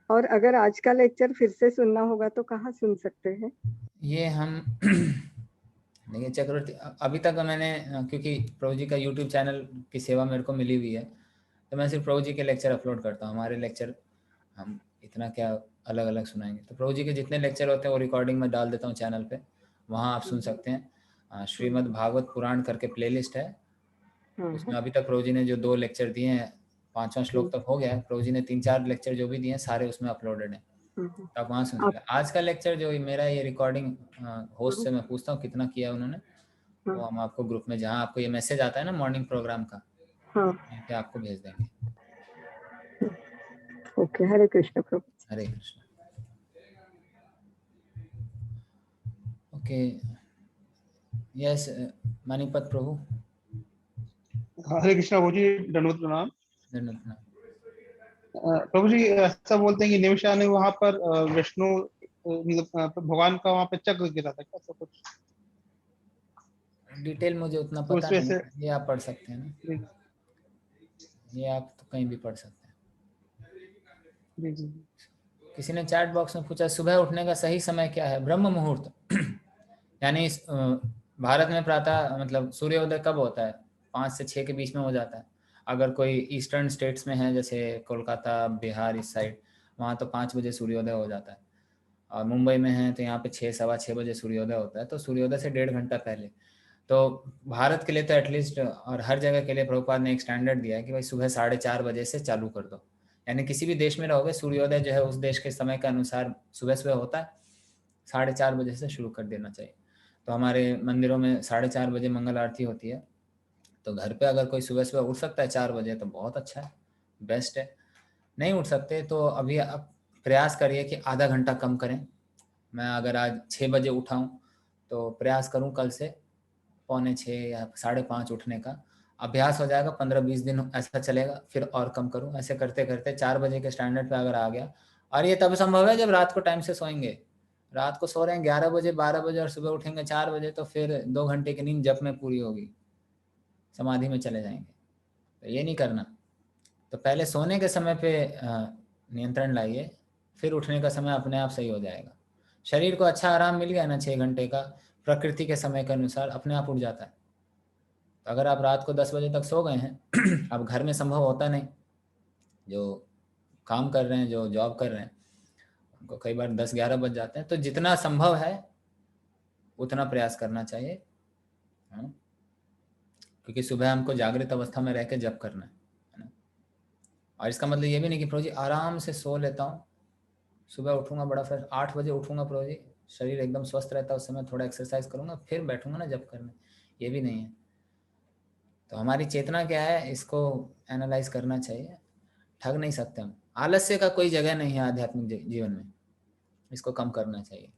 और अगर आज का लेक्चर फिर से सुनना होगा तो कहाँ सुन सकते हैं? ये हम देखिए चक्रवर्ती, अभी तक मैंने, क्योंकि प्रभु जी का यूट्यूब चैनल की सेवा मेरे को मिली हुई है, तो मैं सिर्फ प्रभु जी के लेक्चर अपलोड करता हूँ। हमारे लेक्चर हम इतना क्या अलग अलग सुनाएंगे, तो प्रभु जी के जितने लेक्चर होते हैं वो रिकॉर्डिंग में डाल देता हूँ चैनल पे, वहाँ आप सुन सकते हैं। श्रीमद् भागवत पुराण करके प्लेलिस्ट है, उसमें अभी तक प्रभु जी ने जो 2 लेक्चर दिए हैं, 5वां श्लोक तक हो गया है। प्रभु जी ने 3-4 लेक्चर जो भी दिए हैं सारे उसमें अपलोडेड हैं, तो आप वहाँ सुन सकते हैं। आज का लेक्चर जो मेरा ये रिकॉर्डिंग होस्ट से मैं पूछता हूँ कितना किया उन्होंने, वो हम आपको ग्रुप में, जहाँ आपको ये मैसेज आता है ना मॉर्निंग प्रोग्राम का, यहाँ पे आपको भेज देंगे। ओके, हरे कृष्ण प्रभु। हरे कृष्ण। ओके, यस मणिपत प्रभु। हरे कृष्णा प्रभु जी, दंडवत प्रणाम। दंडवत प्रणाम। प्रभु जी ऐसा बोलते हैं कि निमिषा ने वहां पर विष्णु मतलब भगवान का वहां पे चक्र गिरा था, ऐसा कुछ डिटेल मुझे उतना तो पता उसमें नहीं से है, ये आप पढ़ सकते हैं ना, ये आप तो कहीं भी पढ़ सकते हैं। जी जी किसी ने चैट बॉक्स में पूछा सुबह उठने का सही समय क्या है? ब्रह्म मुहूर्त यानी भारत में प्रातः मतलब सूर्योदय कब होता है? 5 से 6 के बीच में हो जाता है। अगर कोई ईस्टर्न स्टेट्स में है जैसे कोलकाता, बिहार इस साइड, वहाँ तो 5 बजे सूर्योदय हो जाता है। और मुंबई में है तो यहाँ पे 6 सवा 6 बजे सूर्योदय होता है, तो सूर्योदय से 1.5 घंटा पहले। तो भारत के लिए तो एटलीस्ट और हर जगह के लिए प्रभुपाद ने एक स्टैंडर्ड दिया है कि भाई सुबह 4:30 बजे से चालू कर दो। यानी किसी भी देश में रहोगे सूर्योदय जो है उस देश के समय के अनुसार सुबह सुबह होता है, 4:30 बजे से शुरू कर देना चाहिए। तो हमारे मंदिरों में 4:30 बजे मंगल आरती होती है, तो घर पे अगर कोई सुबह सुबह उठ सकता है 4 बजे तो बहुत अच्छा है, बेस्ट है। नहीं उठ सकते तो अभी आप प्रयास करिए कि आधा घंटा कम करें। मैं अगर आज 6 बजे उठाऊं तो प्रयास करूं कल से 4:45 या 5:30 उठने का, अभ्यास हो जाएगा, 15-20 दिन ऐसा चलेगा, फिर और कम करूं। ऐसे करते करते 4 बजे के स्टैंडर्ड पे अगर आ गया, और ये तब संभव है जब रात को टाइम से सोएंगे। रात को सो रहे हैं 11 बजे 12 बजे और सुबह उठेंगे 4 बजे, तो फिर 2 घंटे की नींद जप में पूरी होगी, समाधि में चले जाएंगे। तो ये नहीं करना। तो पहले सोने के समय पे नियंत्रण लाइए, फिर उठने का समय अपने आप सही हो जाएगा। शरीर को अच्छा आराम मिल गया ना 6 घंटे का, प्रकृति के समय के अनुसार अपने आप उठ जाता है। तो अगर आप रात को 10 बजे तक सो गए हैं अब घर में संभव होता नहीं, जो काम कर रहे हैं, जो जॉब कर रहे हैं, उनको कई बार 10-11 बज जाते हैं। तो जितना संभव है उतना प्रयास करना चाहिए, क्योंकि सुबह हमको जागृत अवस्था में रह के जप करना है ना। और इसका मतलब ये भी नहीं कि प्रभु जी आराम से सो लेता हूँ, सुबह उठूंगा बड़ा फिर 8 बजे उठूंगा प्रभु जी, शरीर एकदम स्वस्थ रहता है, उस समय थोड़ा एक्सरसाइज करूंगा फिर बैठूंगा ना जप करने, ये भी नहीं है। तो हमारी चेतना क्या है, इसको एनालाइज करना चाहिए। ठग नहीं सकते हम, आलस्य का कोई जगह नहीं है आध्यात्मिक जीवन में, इसको कम करना चाहिए।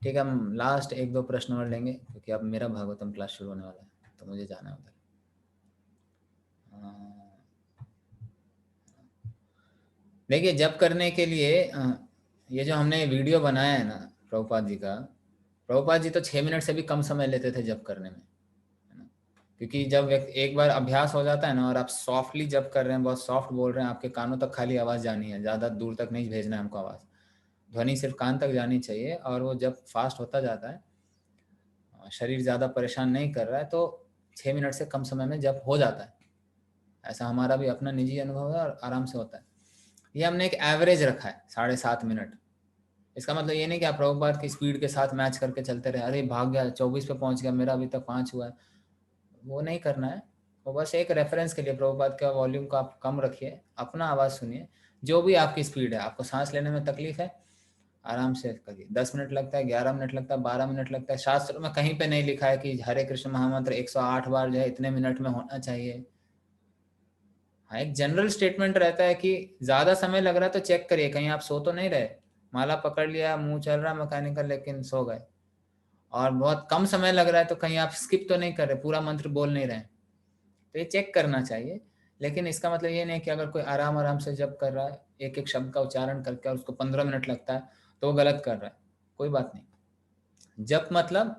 ठीक है, हम लास्ट 1-2 प्रश्न और लेंगे क्योंकि अब मेरा भागवतम क्लास शुरू होने वाला है तो मुझे जाना है उधर। देखिए जप करने के लिए ये जो हमने वीडियो बनाया है ना प्रभुपाद जी का, प्रभुपाद जी तो 6 मिनट से भी कम समय लेते थे जप करने में, है ना। क्योंकि जब एक बार अभ्यास हो जाता है ना और आप सॉफ्टली जप कर रहे हैं, बहुत सॉफ्ट बोल रहे हैं, आपके कानों तक खाली आवाज़ जानी है, ज़्यादा दूर तक नहीं भेजना है हमको आवाज़, ध्वनि सिर्फ कान तक जानी चाहिए। और वो जब फास्ट होता जाता है, शरीर ज़्यादा परेशान नहीं कर रहा है, तो 6 मिनट से कम समय में जप हो जाता है। ऐसा हमारा भी अपना निजी अनुभव है और आराम से होता है। ये हमने एक एवरेज रखा है 7.5 मिनट। इसका मतलब ये नहीं कि आप प्रभुपाद की स्पीड के साथ मैच करके चलते रहे, अरे भाग गया 24 पे पहुंच गया, मेरा अभी तक 5 हुआ है, वो नहीं करना है। वो बस एक रेफरेंस के लिए प्रभुपाद का वॉल्यूम को आप कम रखिए, अपना आवाज़ सुनिए, जो भी आपकी स्पीड है। आपको सांस लेने में तकलीफ है, आराम से करिए। 10 मिनट लगता है, 11 मिनट लगता है, 12 मिनट लगता है, शास्त्र में कहीं पे नहीं लिखा है कि हरे कृष्ण महामंत्र 108 बार जो है इतने मिनट में होना चाहिए। हाँ, एक जनरल स्टेटमेंट रहता है कि ज्यादा समय लग रहा है तो चेक करिए कहीं आप सो तो नहीं रहे, माला पकड़ लिया, मुंह चल रहा मैकेनिकल लेकिन सो गए। और बहुत कम समय लग रहा है तो कहीं आप स्किप तो नहीं कर रहे, पूरा मंत्र बोल नहीं रहे, तो ये चेक करना चाहिए। लेकिन इसका मतलब ये नहीं कि अगर कोई आराम आराम से जप कर रहा है, एक एक शब्द का उच्चारण करके, और उसको 15 मिनट लगता है तो वो गलत कर रहा है। कोई बात नहीं, जप मतलब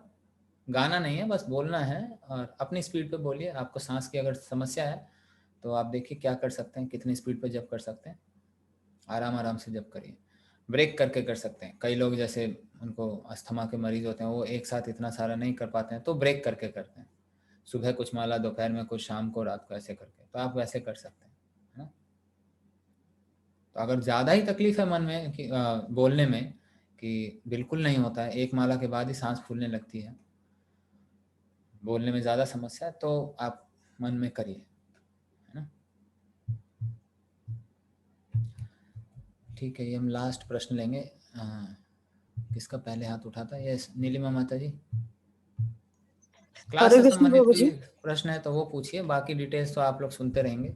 गाना नहीं है, बस बोलना है और अपनी स्पीड पे बोलिए। आपको सांस की अगर समस्या है तो आप देखिए क्या कर सकते हैं, कितनी स्पीड पे जप कर सकते हैं, आराम आराम से जप करिए। ब्रेक करके कर सकते हैं, कई लोग जैसे उनको अस्थमा के मरीज होते हैं, वो एक साथ इतना सारा नहीं कर पाते हैं तो ब्रेक करके करते हैं, सुबह कुछ माला, दोपहर में कुछ, शाम को, रात को, ऐसे करके। तो आप वैसे कर सकते हैं, है ना। तो अगर ज़्यादा ही तकलीफ है मन में कि बोलने में, कि बिल्कुल नहीं होता है, एक माला के बाद ही सांस फूलने लगती है, बोलने में ज़्यादा समस्या है, तो आप मन में करिए, है ना। ठीक है, ये हम लास्ट प्रश्न लेंगे। किसका पहले हाथ उठा था? ये नीलिमा माता जी। क्लास से संबंधित कोई प्रश्न है तो वो पूछिए, बाकी डिटेल्स तो आप लोग सुनते रहेंगे।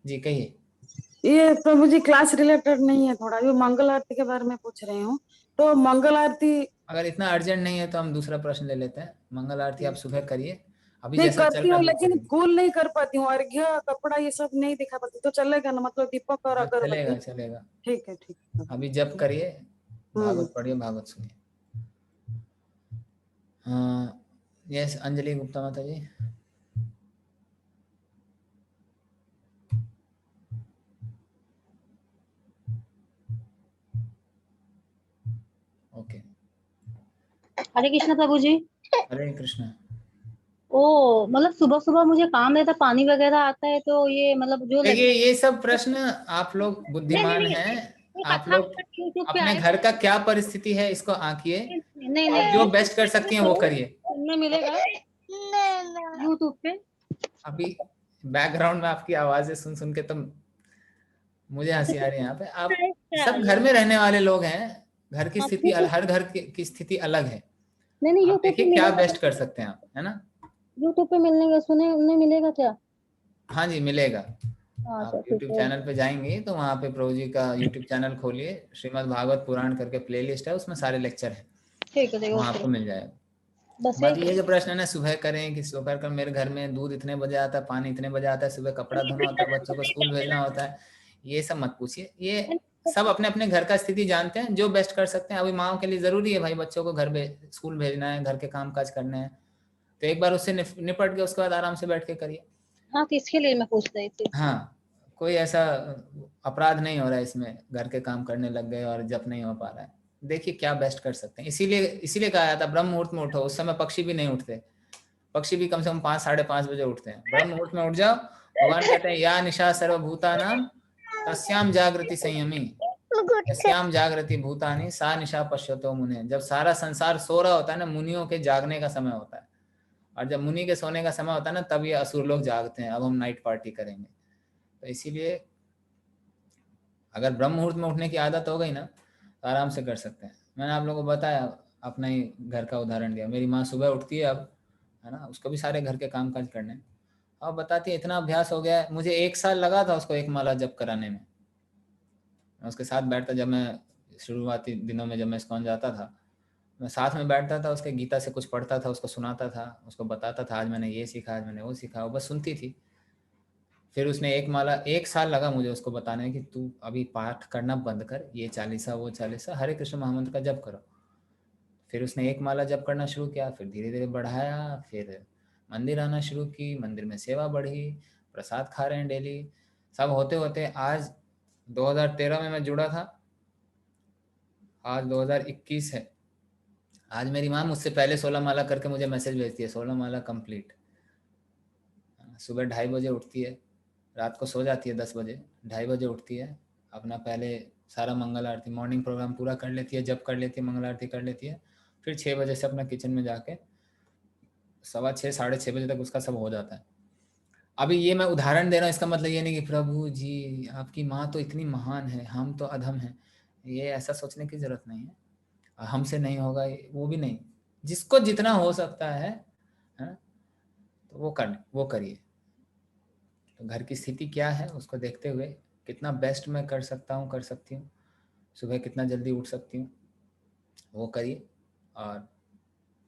जी कहिए। ये प्रभु जी क्लास रिलेटेड नहीं है, थोड़ा ये मंगल आरती के बारे में पूछ रही हूँ। तो मंगल आरती अगर इतना अर्जेंट नहीं है तो हम दूसरा प्रश्न ले लेते हैं। मंगल आरती आप सुबह करिए, अभी नहीं जैसा चल करती रहा हूँ है लेकिन फूल नहीं कर पाती हूँ, अर्घ्य कपड़ा ये सब नहीं दिखा पाती, तो चलेगा ना, मतलब दीपक और चलेगा अगरबत्ती? चलेगा। ठीक है ठीक है। अभी जप करिए, भागवत पढ़िए, भागवत सुनिए। हाँ यस, अंजलि गुप्ता माता जी। ओके, हरे कृष्ण प्रभु जी। हरे कृष्ण। ओ मतलब सुबह सुबह मुझे काम रहता, पानी वगैरह आता है, तो ये मतलब जो देखिए ये सब प्रश्न, आप लोग बुद्धिमान नहीं, हैं, एक आप कथा लोग यूट्यूब पे अपने आए, घर का क्या परिस्थिति है इसको आंकिए नहीं और जो बेस्ट कर सकती हैं वो करिए। सुनने मिलेगा यूट्यूब पे। अभी बैकग्राउंड में आपकी आवाजें सुन सुन के तो मुझे हंसी आ रही है यहाँ पे। आप सब घर में रहने वाले लोग हैं, घर की स्थिति, हर घर की स्थिति अलग है। नहीं आप यूट्यूब पे देखिए क्या मिलेगा, बेस्ट कर सकते हैं आप, है ना? यूट्यूब पे मिलने का सुने, उन्हें मिलेगा क्या? हाँ जी मिलेगा। हाँ आप ठीक YouTube है। चैनल पे जाएंगे तो वहाँ पे प्रभु जी का YouTube चैनल खोलिए, श्रीमद् भागवत पुराण करके प्लेलिस्ट है, उसमें सारे लेक्चर हैं, ठीक है वहाँ आपको मिल जाएगा। बस बाकी ये जो प्रश्न है ना, सुबह करें कि दोपहर कर, मेरे घर में दूध इतने बजे आता है, पानी इतने बजे आता है, सुबह कपड़ा धोना होता है, बच्चों को स्कूल भेजना होता है, ये सब मत पूछिए। ये सब अपने अपने घर का स्थिति जानते हैं, जो बेस्ट कर सकते हैं। अभी माओ के लिए जरूरी है भाई, बच्चों को घर स्कूल भेजना है, घर के काम काज करने हैं, तो एक बार उससे निपट के उसके बाद आराम से बैठ के करिए। हाँ तो इसके लिए मैं पूछ रही थी। हाँ कोई ऐसा अपराध नहीं हो रहा है इसमें, घर के काम करने लग गए और जप नहीं हो पा रहा है। देखिए क्या बेस्ट कर सकते हैं। इसीलिए कहा जाता है ब्रह्म मुहूर्त में उठो। उस समय पक्षी भी नहीं उठते, पक्षी भी कम से कम 5 साढ़े 5 बजे उठते हैं। ब्रह्म मुहूर्त में उठ जाओ। भगवान कहते हैं या निशा सर्वभूतानां तस्याम जागृति संयमी, तस्याम जागृति भूतानि सा निशा पश्यतो मुने। जब सारा संसार सो रहा होता है ना, मुनियों के जागने का समय होता है, और जब मुनि के सोने का समय होता है ना, तब ये असुर लोग जागते हैं, अब हम नाइट पार्टी करेंगे। तो इसीलिए अगर ब्रह्म मुहूर्त में उठने की आदत हो गई ना, तो आराम से कर सकते हैं। मैंने आप लोगों को बताया, अपना ही घर का उदाहरण दिया। मेरी माँ सुबह उठती है अब, है ना, उसको भी सारे घर के काम काज करने, अब बताती है इतना अभ्यास हो गया है। मुझे 1 साल लगा था उसको 1 माला जप कराने में। मैं उसके साथ बैठता, जब मैं शुरुआती दिनों में जब मैं इस्कॉन जाता था, मैं साथ में बैठता था, उसके गीता से कुछ पढ़ता था, उसको सुनाता था, उसको बताता था आज मैंने ये सीखा, आज मैंने वो सीखा, वो बस सुनती थी। फिर उसने 1 साल लगा मुझे उसको बताने कि तू अभी पाठ करना बंद कर, ये चालीसा वो चालीसा, हरे कृष्ण महामंत्र का जप करो। फिर उसने 1 माला जप करना शुरू किया, फिर धीरे धीरे बढ़ाया, फिर मंदिर आना शुरू की, मंदिर में सेवा बढ़ी, प्रसाद खा रहे हैं डेली। सब होते होते आज 2013 में मैं जुड़ा था, आज 2021 है। आज मेरी माँ मुझसे पहले 16 माला करके मुझे मैसेज भेजती है, 16 माला कंप्लीट। सुबह 2:30 बजे उठती है, रात को सो जाती है 10 बजे, 2:30 बजे उठती है, अपना पहले सारा मंगल आरती मॉर्निंग प्रोग्राम पूरा कर लेती है, जप कर लेती है, मंगल आरती कर लेती है। फिर 6 बजे से अपना किचन में जाके 6:15 साढ़े 6 बजे तक उसका सब हो जाता है। अभी ये मैं उदाहरण दे रहा हूँ, इसका मतलब ये नहीं कि प्रभु जी आपकी माँ तो इतनी महान है, हम तो अधम हैं, ये ऐसा सोचने की जरूरत नहीं है। हमसे नहीं होगा वो भी नहीं, जिसको जितना हो सकता है ना, तो वो करिए। तो घर की स्थिति क्या है उसको देखते हुए कितना बेस्ट मैं कर सकता हूँ, कर सकती हूँ, सुबह कितना जल्दी उठ सकती हूँ, वो करिए। और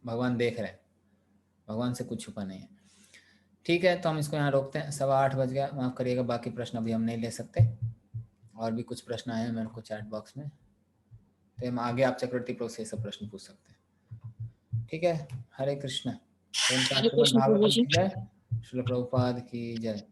भगवान देख रहे हैं, भगवान से कुछ छुपा नहीं है। ठीक है, तो हम इसको यहाँ रोकते हैं, 8:15 बज गया, माफ़ करिएगा। बाकी प्रश्न अभी हम नहीं ले सकते, और भी कुछ प्रश्न आए हैं मेरे को चैट बॉक्स में, तो हम आगे आप चक्रवर्ती प्रभु से सब प्रश्न पूछ सकते हैं। ठीक है, हरे कृष्ण। हरे कृष्ण प्रभु जी। जय श्रील प्रभुपाद की जय।